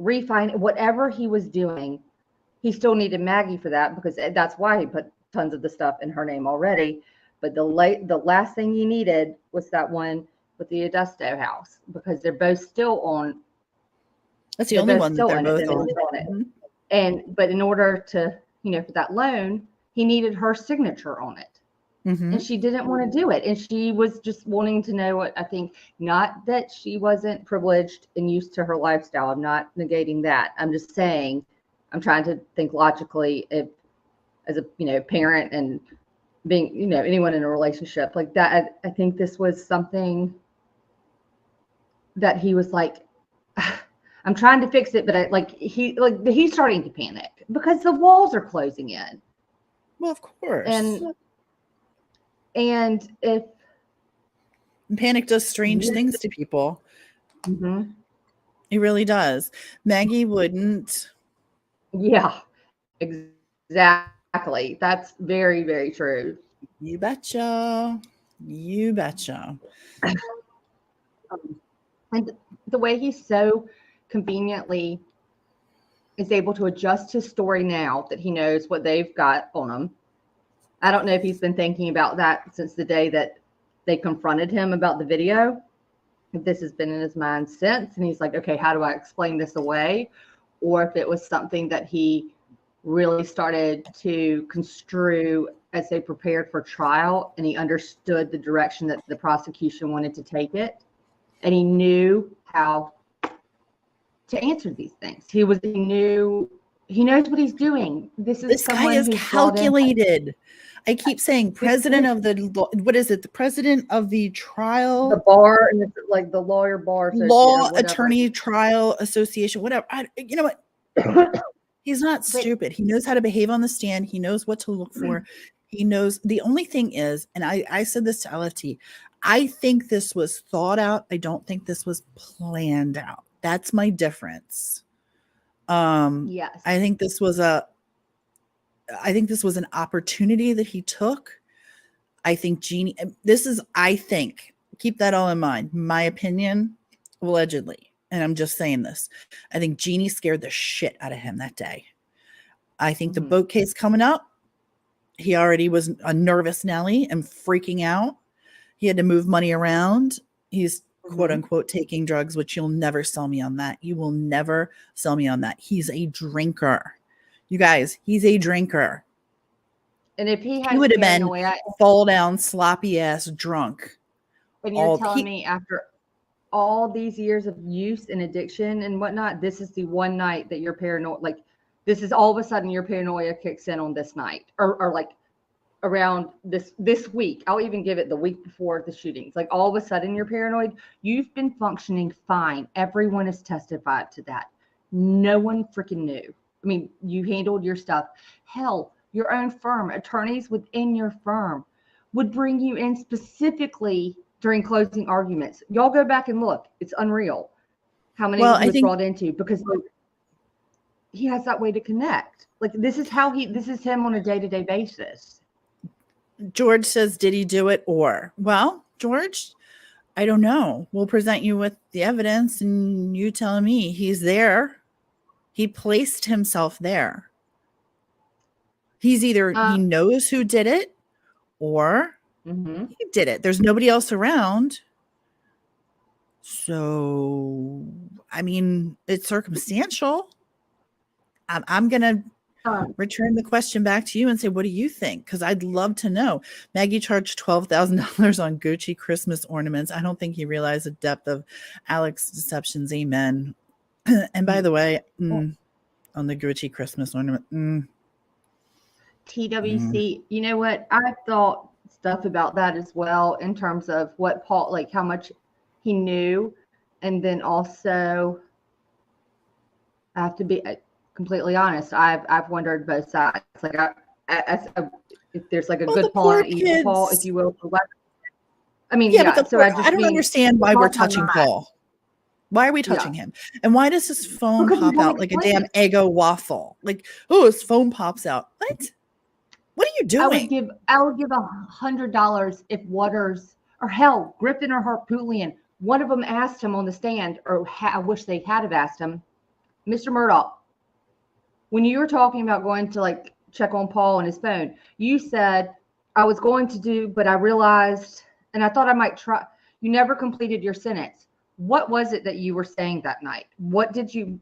refinance whatever he was doing. He still needed Maggie for that because that's why he put tons of the stuff in her name already. But the last thing he needed was that one with the Augusto house because they're both still on. That's the only one that they're both on. But in order to, for that loan, he needed her signature on it. And she didn't want to do it. And she was just wanting to know what I think, not that she wasn't privileged and used to her lifestyle. I'm not negating that. I'm just saying, I'm trying to think logically as a, parent and being, anyone in a relationship like that. I think this was something that he was like, I'm trying to fix it, but he's starting to panic because the walls are closing in. Well, of course. And if panic does strange things to people, Mm-hmm. He really does. Maggie wouldn't. Yeah, exactly. That's very, very true. You betcha. You betcha. And the way he's so conveniently is able to adjust his story now that he knows what they've got on him. I don't know if he's been thinking about that since the day that they confronted him about the video. If this has been in his mind since, and he's like, okay, how do I explain this away? Or if it was something that he really started to construe as they prepared for trial, and he understood the direction that the prosecution wanted to take it, and he knew how to answer these things. He knows what he's doing. This guy is calculated. I keep saying president of the, what is it? The president of the trial. The bar, and it's like the lawyer bar. Law attorney trial association, whatever. You know what? He's not stupid. He knows how to behave on the stand. He knows what to look for. He knows. The only thing is, and I said this to LFT, I think this was thought out. I don't think this was planned out. That's my difference. Yes. I think this was an opportunity that he took. I think Jeannie, keep that all in mind. My opinion, allegedly, and I'm just saying this. I think Jeannie scared the shit out of him that day. I think the boat case coming up, he already was a nervous Nelly and freaking out. He had to move money around. He's quote unquote taking drugs, which you'll never sell me on that. You will never sell me on that. He's a drinker. You guys, he's a drinker. And if he would have been fall down, sloppy ass drunk. And you're telling me after all these years of use and addiction and whatnot, this is the one night that you're paranoid. Like, this is all of a sudden your paranoia kicks in on this night, or like around this week. I'll even give it the week before the shootings. Like, all of a sudden you're paranoid. You've been functioning fine. Everyone has testified to that. No one freaking knew. I mean, you handled your stuff. Hell, your own firm, attorneys within your firm would bring you in specifically during closing arguments. Y'all go back and look. It's unreal how many he was brought into, because he has that way to connect. Like, this is him on a day-to-day basis. George says, did he do it? Well, George, I don't know. We'll present you with the evidence and you tell me. He's there. He placed himself there. He's either he knows who did it, or he did it. There's nobody else around. So, I mean, it's circumstantial. I'm going to return the question back to you and say, what do you think? Because I'd love to know. Maggie charged $12,000 on Gucci Christmas ornaments. I don't think he realized the depth of Alex's deceptions. Amen. And by the way, on the Gucci Christmas ornament, TWC, you know what? I thought stuff about that as well, in terms of what Paul, like how much he knew. And then also, I have to be completely honest, I've wondered both sides. Like, if there's like a good Paul and an evil Paul, if you will. I mean, but I don't understand why we're touching Paul. Why are we touching him? And why does his phone pop out like a damn Eggo waffle? Like, oh, his phone pops out. What are you doing? I would give $100 if Waters, or hell, Griffin or Harpootlian, one of them asked him on the stand, or I wish they had have asked him, Mr. Murdaugh, when you were talking about going to like check on Paul on his phone, you said, I was going to do, but I realized, and I thought I might try. You never completed your sentence. What was it that you were saying that night? What did you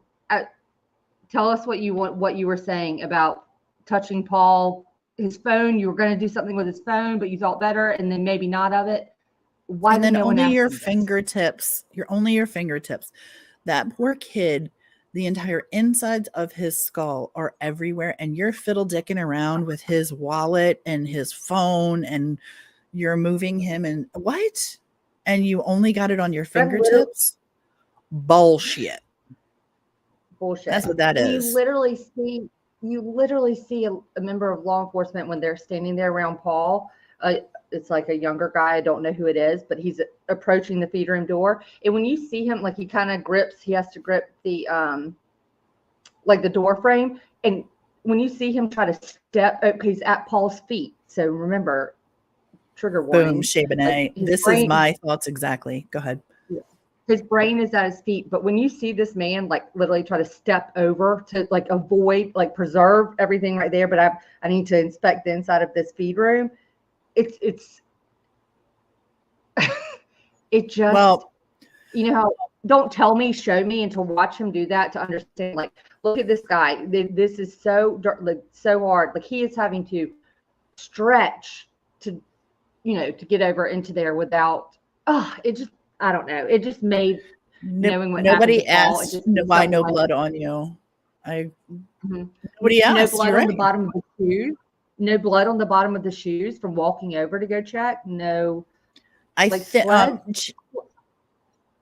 tell us? What you were saying about touching Paul, his phone? You were going to do something with his phone, but you thought better, and then maybe not of it. Why? And then only your fingertips. Only your fingertips. That poor kid. The entire insides of his skull are everywhere, and you're fiddle dicking around with his wallet and his phone, and you're moving him, and what? And you only got it on your fingertips? Bullshit. That's what that is. You literally see a member of law enforcement when they're standing there around Paul, it's like a younger guy. I don't know who it is, but he's approaching the feed room door. And when you see him, like he kind of grips, he has to grip the like the door frame. And when you see him try to step, he's at Paul's feet. So remember, trigger warning. Boom, Shabanay. This is my thoughts exactly. Go ahead. His brain is at his feet, but when you see this man like literally try to step over to like avoid, like preserve everything right there, but I need to inspect the inside of this feed room. It's it just, well, you know how, don't tell me, show me, and to watch him do that to understand, like, look at this guy. This is so like so hard. Like he is having to stretch to, you know, to get over into there without. It just, I don't know. It just made knowing what nobody happened to asked why no blood on you. Nobody asked. No blood You're on right. the bottom of the shoes. No blood on the bottom of the shoes from walking over to go check. No. I like think blood.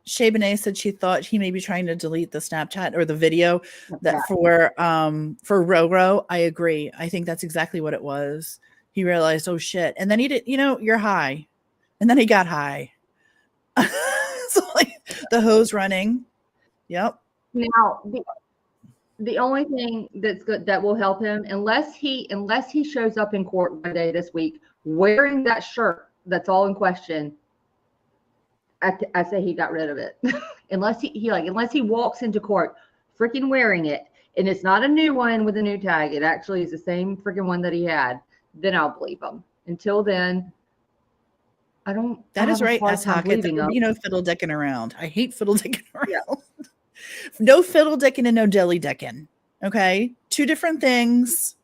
Shabanay said she thought he may be trying to delete the Snapchat or the video that for Roro. I agree. I think that's exactly what it was. He realized, oh shit, and then he did. You know, you're high, and then he got high. So like the hose running. Yep. Now the only thing that's good that will help him, unless he shows up in court one day this week wearing that shirt that's all in question, I say he got rid of it. unless he walks into court freaking wearing it, and it's not a new one with a new tag, it actually is the same freaking one that he had, then I'll believe him. Until then, I don't. That is right, Ashok. You know, fiddle dicking around. I hate fiddle dicking around. Yeah. No fiddle dicking and no dilly dicking. Okay, two different things.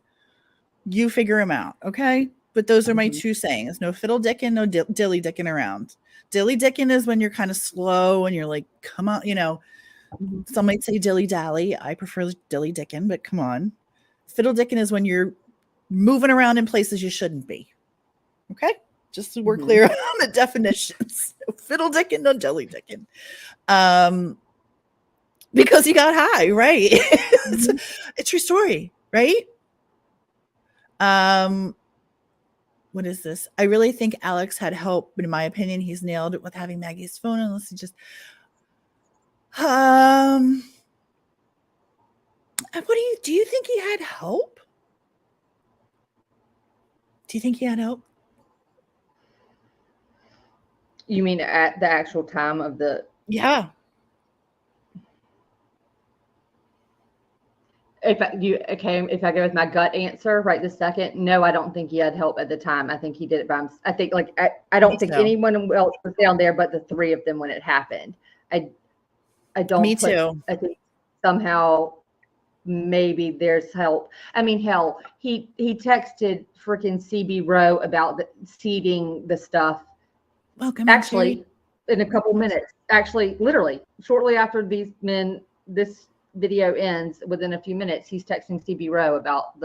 You figure them out. Okay, but those are my two sayings: no fiddle dicking, no dilly dicking around. Dilly dicking is when you're kind of slow and you're like, come on, you know. Some might say dilly dally. I prefer dilly dicking, but come on. Fiddle dicking is when you're moving around in places you shouldn't be. Okay. Just so we're clear on the definitions. No fiddle dicking, no dilly dicking. Because he got high, right? It's a true story, right? What is this? I really think Alex had help, but in my opinion, he's nailed it with having Maggie's phone, unless he just do you think he had help? Do you think he had help? You mean at the actual time of the? Yeah. If I go with my gut answer right this second, no, I don't think he had help at the time. I think he did it by himself. I think I don't think anyone else was down there but the three of them when it happened. I don't. Me too. I think somehow maybe there's help. I mean, hell, he texted freaking CB Rowe about seeding the stuff. Welcome. Actually, in a couple minutes. Actually, literally, shortly after this video ends, within a few minutes, he's texting CB Rowe about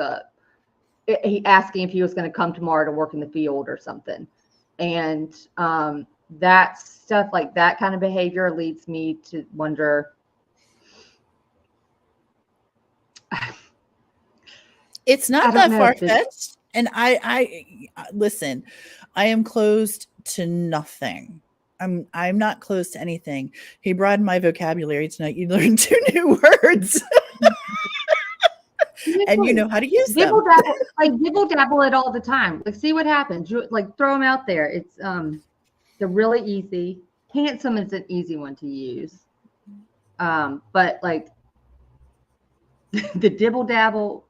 he asking if he was going to come tomorrow to work in the field or something. And that stuff, like that kind of behavior, leads me to wonder. It's not that far-fetched. And I listen, I am closed to nothing. I'm not close to anything. He broadened my vocabulary tonight. You learned 2 new words. And you know how to use them. Dibble dabble it all the time. Like, see what happens. Like, throw them out there. It's they're really easy. Handsome is an easy one to use. But like the dibble dabble,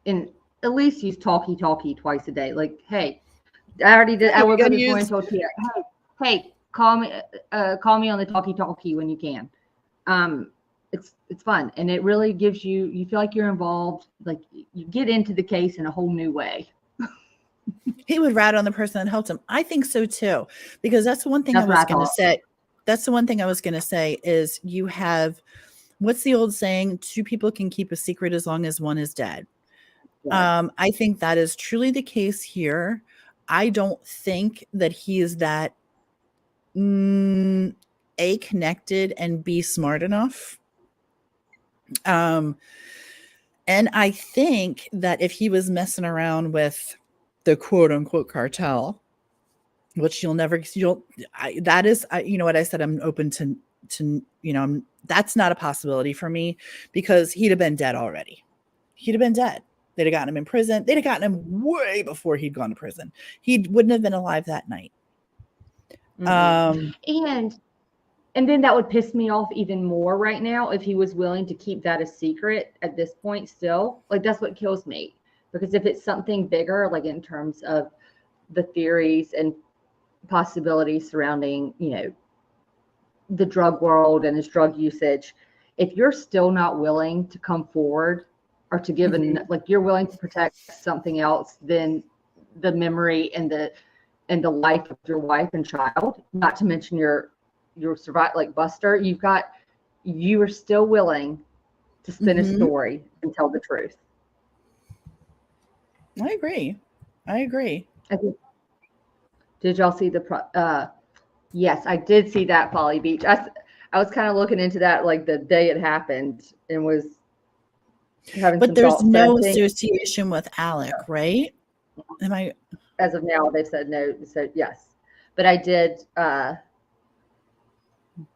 and at least use talkie twice a day. Like, hey, I already did. I woke up this morning and told Tia, hey, call me on the talkie when you can. It's fun, and it really gives you feel like you're involved, like you get into the case in a whole new way. He would rat on the person that helped him. I think so too, because that's the one thing I was going to say. That's the one thing I was going to say is you have, what's the old saying? 2 people can keep a secret as long as one is dead. Yeah. I think that is truly the case here. I don't think that he is that A, connected, and B, smart enough. And I think that if he was messing around with the quote unquote cartel, which you know what I said, I'm open to, that's not a possibility for me, because he'd have been dead already. He'd have been dead. They'd have gotten him in prison. They'd have gotten him way before he'd gone to prison. He wouldn't have been alive that night. And then that would piss me off even more right now if he was willing to keep that a secret at this point still. Like, that's what kills me. Because if it's something bigger, like in terms of the theories and possibilities surrounding, the drug world and his drug usage, if you're still not willing to come forward or to give like you're willing to protect something else than the memory and the life of your wife and child, not to mention your survive, like Buster, you are still willing to spin a story and tell the truth. I agree. Did y'all see yes, I did see that, Folly Beach. I was kind of looking into that like the day it happened and was having but some there's thoughts, no but association with Alec, right? Am I? As of now, they said no. So yes, but I did. The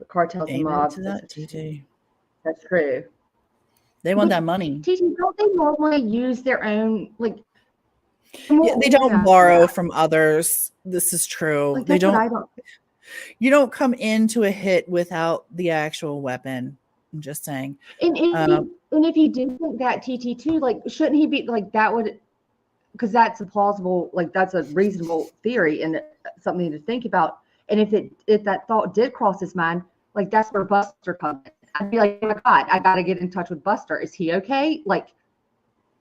cartels and mobs. That's true. They want that money. TT, don't they normally use their own like? Yeah, they don't borrow from others. This is true. Like, they don't. You don't come into a hit without the actual weapon. I'm just saying. And if he did think that TT too, like, shouldn't he be like that? Would, because that's a plausible, like that's a reasonable theory and something to think about. And if that thought did cross his mind, like that's where Buster comes in. I'd be like, oh my God, I got to get in touch with Buster. Is he okay? Like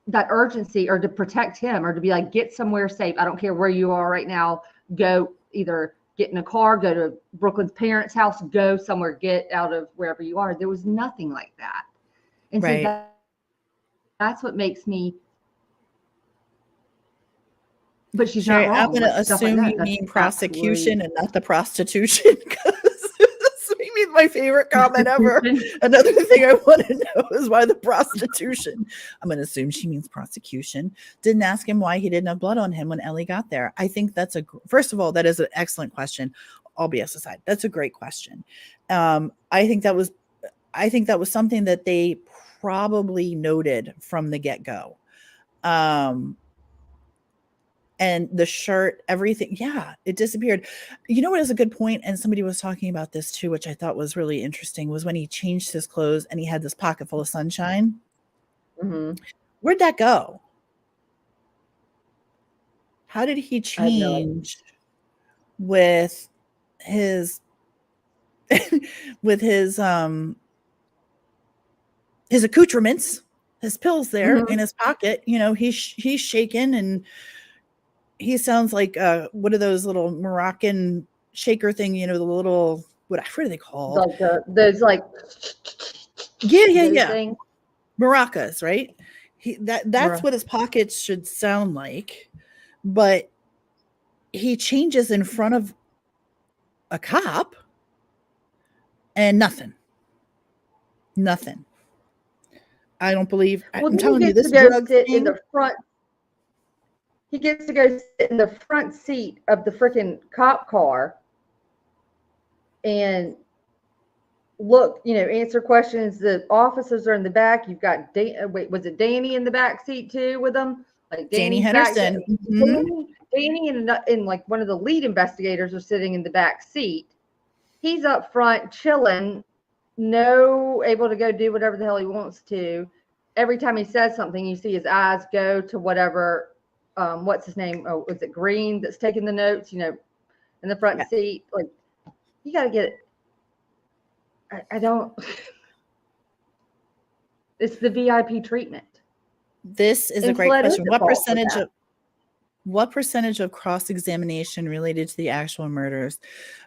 that urgency, or to protect him, or to be like, get somewhere safe. I don't care where you are right now. Go either get in a car, go to Brooklyn's parents' house, go somewhere, get out of wherever you are. There was nothing like that. And so that's what makes me. But she's not wrong. I'm going to assume you mean prosecution and not the prostitution, because this means my favorite comment ever. Another thing I want to know is why the prostitution. I'm going to assume she means prosecution. Didn't ask him why he didn't have blood on him when Ellie got there. I think that's first of all, that is an excellent question. All BS aside, that's a great question. I think that was something that they probably noted from the get-go. And the shirt, everything. Yeah, it disappeared. You know what is a good point? And somebody was talking about this too, which I thought was really interesting, was when he changed his clothes and he had this pocket full of sunshine. Where'd that go? How did he change with his his accoutrements, his pills there in his pocket? He's shaking, and he sounds like what are those little Moroccan shaker thing? The little what are they called? Like those like yeah things. Maracas, right? That's what his pockets should sound like, but he changes in front of a cop and nothing. I don't believe. I'm telling you, this drug thing, in the front. He gets to go sit in the front seat of the freaking cop car and look, answer questions. The officers are in the back. You've got was it Danny in the back seat too with them? Like Danny Henderson. Danny and like one of the lead investigators are sitting in the back seat. He's up front chilling, able to go do whatever the hell he wants to. Every time he says something, you see his eyes go to whatever. What's his name? Oh, is it Green that's taking the notes? In the front seat. Like, you got to get it. I don't. It's the VIP treatment. This is a great question. What percentage of cross-examination related to the actual murders?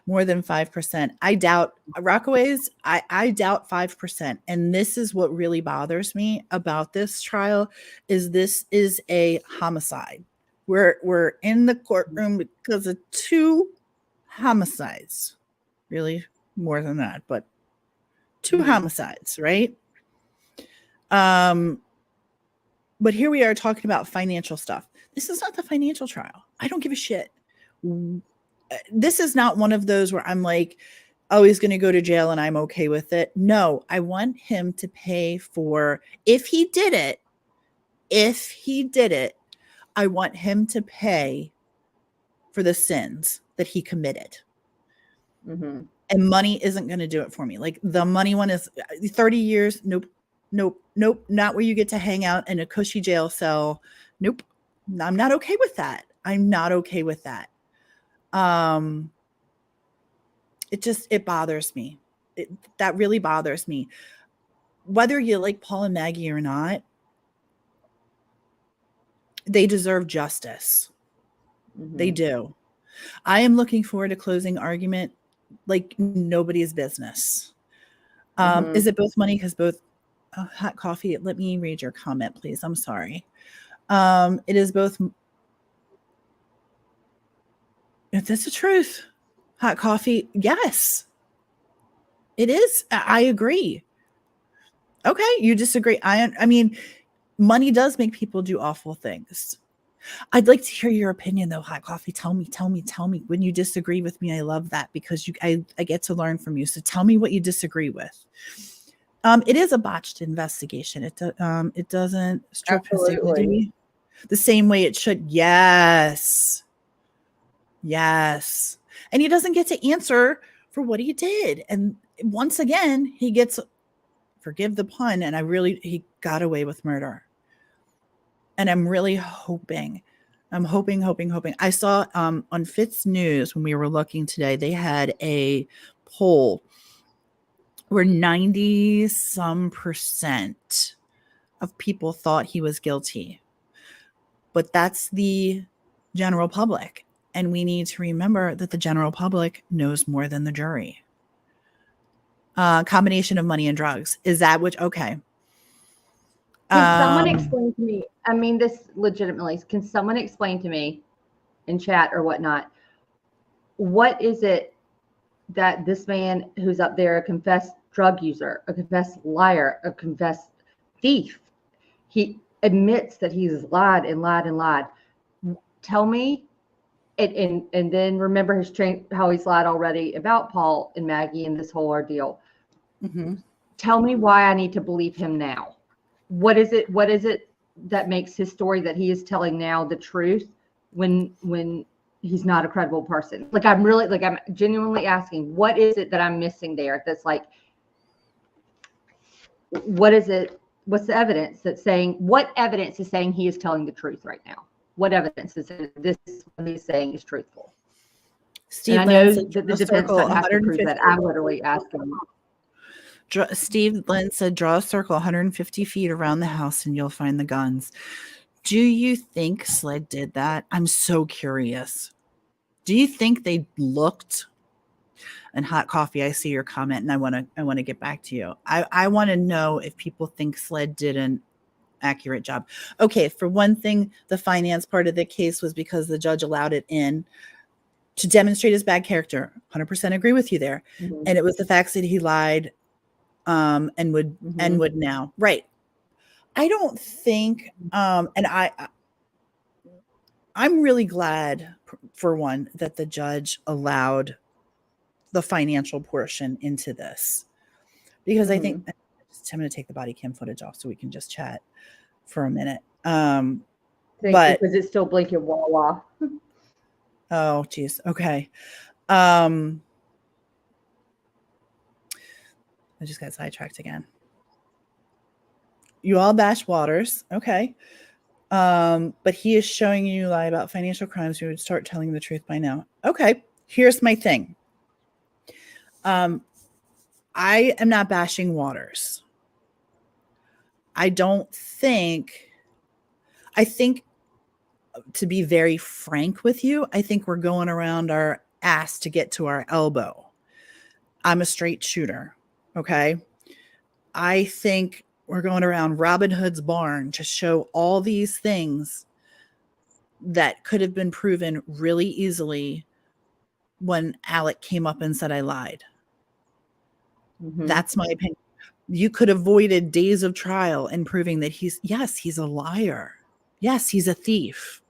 More than 5%. I doubt Rockaways. I doubt 5%. And this is what really bothers me about this trial is this is a homicide. We're in the courtroom because of 2 homicides. Really more than that, but 2 homicides, right? But here we are talking about financial stuff. This is not the financial trial. I don't give a shit. this is not one of those where I'm like, oh, he's going to go to jail and I'm okay with it. No, I want him to pay for, if he did it, I want him to pay for the sins that he committed. Mm-hmm. And money isn't going to do it for me. Like the money one is 30 years. Nope. Not where you get to hang out in a cushy jail cell. Nope. I'm not okay with that. It bothers me. That really bothers me. Whether you like Paul and Maggie or not, they deserve justice. Mm-hmm. They do. I am looking forward to closing argument like nobody's business. Is it both money? Because both hot coffee. Let me read your comment, please. I'm sorry. It is both. If that's the truth, hot coffee. Yes, it is. I agree. Okay, you disagree. I mean, money does make people do awful things. I'd like to hear your opinion, though, hot coffee. Tell me when you disagree with me. I love that because I get to learn from you. So tell me what you disagree with. It is a botched investigation. It doesn't strip his dignity the same way it should. Yes. And he doesn't get to answer for what he did. And once again, he gets, forgive the pun, and he got away with murder. And I'm really hoping. I saw on Fitz News when we were looking today, they had a poll where 90% of people thought he was guilty. But that's the general public. And we need to remember that the general public knows more than the jury. Combination of money and drugs. Is that which? Okay. Can someone explain to me? I mean, this legitimately. Can someone explain to me in chat or whatnot? What is it that this man who's up there, a confessed drug user, a confessed liar, a confessed thief, he admits that he's lied and lied and lied. Tell me, and then remember his how he's lied already about Paul and Maggie and this whole ordeal. Mm-hmm. Tell me why I need to believe him now. What is it that makes his story that he is telling now the truth when he's not a credible person? Like I'm genuinely asking, what is it that I'm missing there? That's like, what is it? What's the evidence that's saying? What evidence is saying he is telling the truth right now? What evidence is this what he's saying is truthful? Steve, and I know that the defense doesn't have to prove that. I'm literally asking. Steve Lynn said, draw a circle 150 feet around the house and you'll find the guns. Do you think Sled did that? I'm so curious. Do you think they looked? And hot coffee, I see your comment and I want to get back to you. I want to know if people think Sled did an accurate job. Okay, for one thing, the finance part of the case was because the judge allowed it in to demonstrate his bad character. 100% agree with you there. Mm-hmm. And it was the facts that he lied and would now. Right. I don't think, and I'm really glad, for one, that the judge allowed the financial portion into this, because I think I'm going to take the body cam footage off so we can just chat for a minute. But because it's still blinking Wawa. Oh, geez. Okay. I just got sidetracked again. You all bash Waters. Okay. But he is showing you lie about financial crimes. You would start telling the truth by now. Okay. Here's my thing. I am not bashing Waters. I think, to be very frank with you, I think we're going around our ass to get to our elbow. I'm a straight shooter. Okay. I think we're going around Robin Hood's barn to show all these things that could have been proven really easily when Alec came up and said I lied. Mm-hmm. That's my opinion. You could have avoided days of trial and proving that he's a liar. Yes, he's a thief.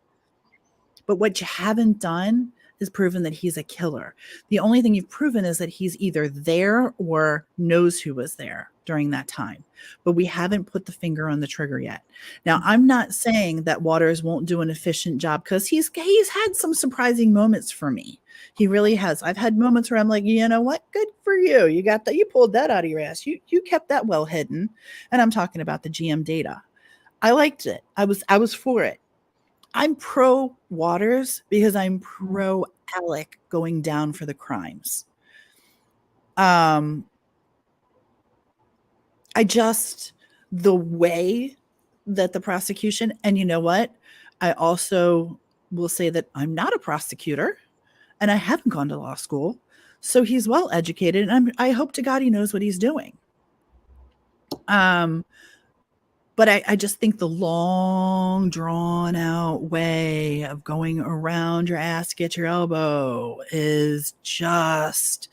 But what you haven't done, is proven that he's a killer. The only thing you've proven is that he's either there or knows who was there during that time. But we haven't put the finger on the trigger yet. Now, I'm not saying that Waters won't do an efficient job, because he's had some surprising moments for me. He really has. I've had moments where I'm like, you know what? Good for you. You got that. You pulled that out of your ass. You kept that well hidden. And I'm talking about the GM data. I liked it. I was for it. I'm pro Waters because I'm pro Alec going down for the crimes. The way that the prosecution, and you know what? I also will say that I'm not a prosecutor and I haven't gone to law school. So he's well educated, and I hope to God he knows what he's doing. But I just think the long, drawn out way of going around your ass, get your elbow is just,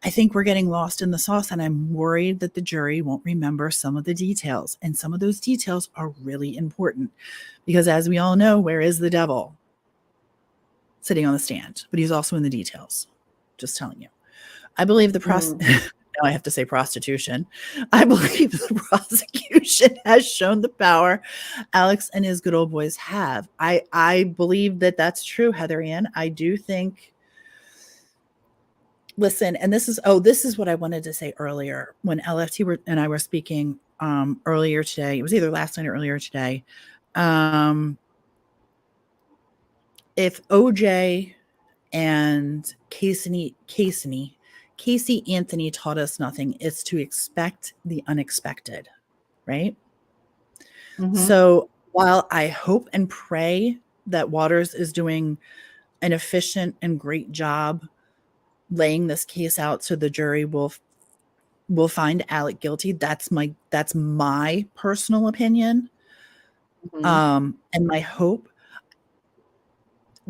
I think we're getting lost in the sauce, and I'm worried that the jury won't remember some of the details. And some of those details are really important because, as we all know, where is the devil? Sitting on the stand, but he's also in the details. Just telling you. I believe now I have to say prostitution. I believe the prosecution has shown the power Alex and his good old boys have. I believe that that's true, Heather Ann. I do think. Listen, and this is what I wanted to say earlier when LFT and I were speaking earlier today. It was either last night or earlier today. If OJ and Casey Anthony taught us nothing, it's to expect the unexpected, right? Mm-hmm. So while I hope and pray that Waters is doing an efficient and great job laying this case out so the jury will find Alec guilty, that's my personal opinion. Mm-hmm. And my hope.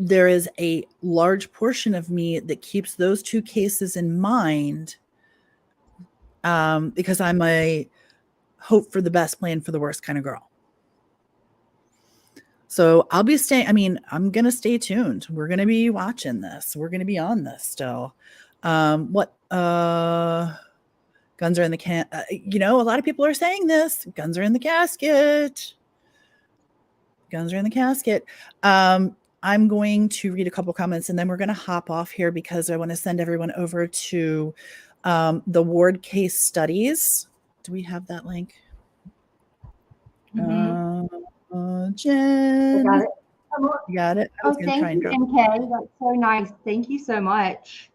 There is a large portion of me that keeps those two cases in mind because I'm a hope for the best, plan for the worst kind of girl. So I'll be I'm going to stay tuned. We're going to be watching this. We're going to be on this still. Guns are in the a lot of people are saying this. Guns are in the casket. Guns are in the casket. I'm going to read a couple comments and then we're going to hop off here because I want to send everyone over to the Ward case studies. Do we have that link? Mm-hmm. Jen. I got it. You got it? I was going to try and drop. MK. That's so nice. Thank you so much.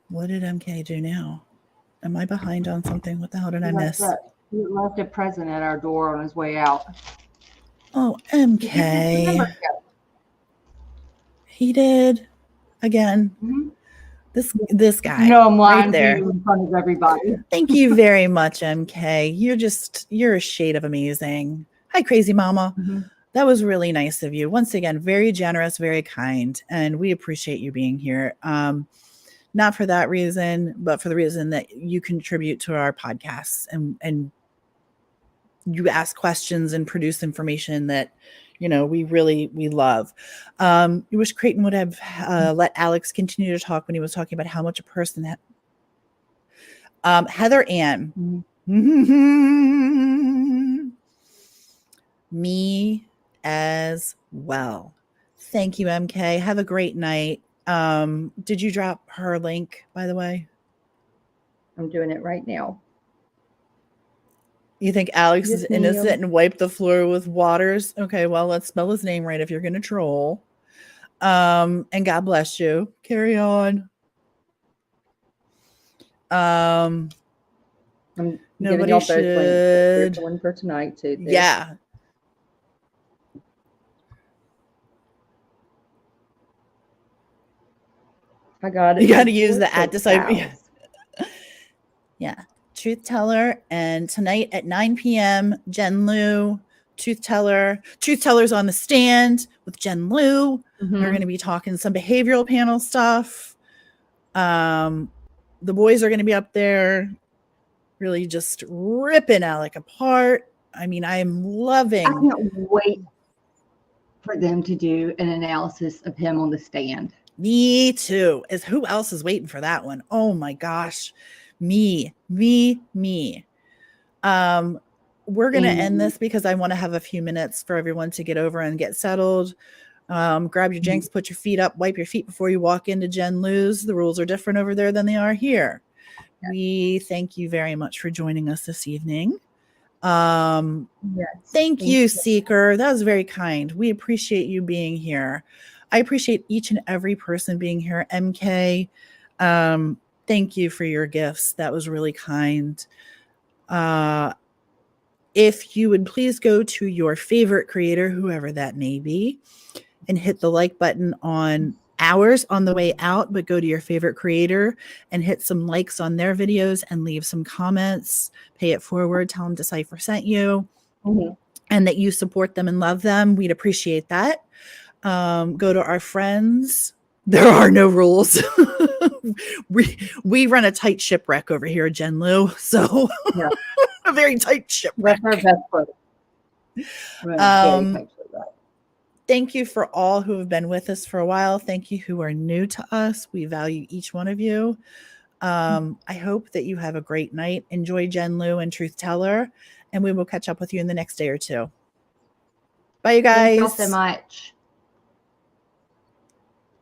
What did MK do now? Am I behind on something? What the hell did I miss? He left a present at our door on his way out. Oh, MK. He did again. Mm-hmm. This guy. No, I'm lying right there to you in front of everybody. Thank you very much, MK. You're a shade of amazing. Hi, crazy mama. Mm-hmm. That was really nice of you. Once again, very generous, very kind, and we appreciate you being here. Not for that reason, but for the reason that you contribute to our podcasts and you ask questions and produce information that, we love. You wish Creighton would have let Alex continue to talk when he was talking about how much a person Heather Ann. Mm-hmm. Me as well. Thank you, MK. Have a great night. Did you drop her link, by the way? I'm doing it right now. You think Alex is innocent and wiped the floor with Waters? Okay, well, let's spell his name right if you're going to troll. And God bless you. Carry on. I'm giving y'all both links. There's one for tonight, too. Yeah. I got it. You got to use the @Decipher. Yeah. Truth Teller, and tonight at 9 p.m. Jen Liu, Truth Teller's on the stand with Jen Liu. Mm-hmm. We're going to be talking some behavioral panel stuff. The boys are going to be up there really just ripping Alec apart. I mean, I am loving. I can't wait. for them to do an analysis of him on the stand. Me too. Is who else is waiting for that one? Oh my gosh. Me. We're going to end this because I want to have a few minutes for everyone to get over and get settled. Grab your drinks, put your feet up, wipe your feet before you walk into Jen Lou's. The rules are different over there than they are here. We thank you very much for joining us this evening. Thank you, Seeker. That was very kind. We appreciate you being here. I appreciate each and every person being here. MK, thank you for your gifts. That was really kind. If you would please go to your favorite creator, whoever that may be, and hit the like button on ours on the way out, but go to your favorite creator and hit some likes on their videos and leave some comments, pay it forward, tell them Decipher sent you, and that you support them and love them. We'd appreciate that. Go to our friends. There are no rules. we run a tight shipwreck over here at Jen Lou, so a very tight shipwreck. That's our best Thank you for all who have been with us for a while. Thank you who are new to us. We value each one of you. I hope that you have a great night. Enjoy Jen Lou and Truth Teller, and we will catch up with you in the next day or two. Bye, you guys. Thank you all so much.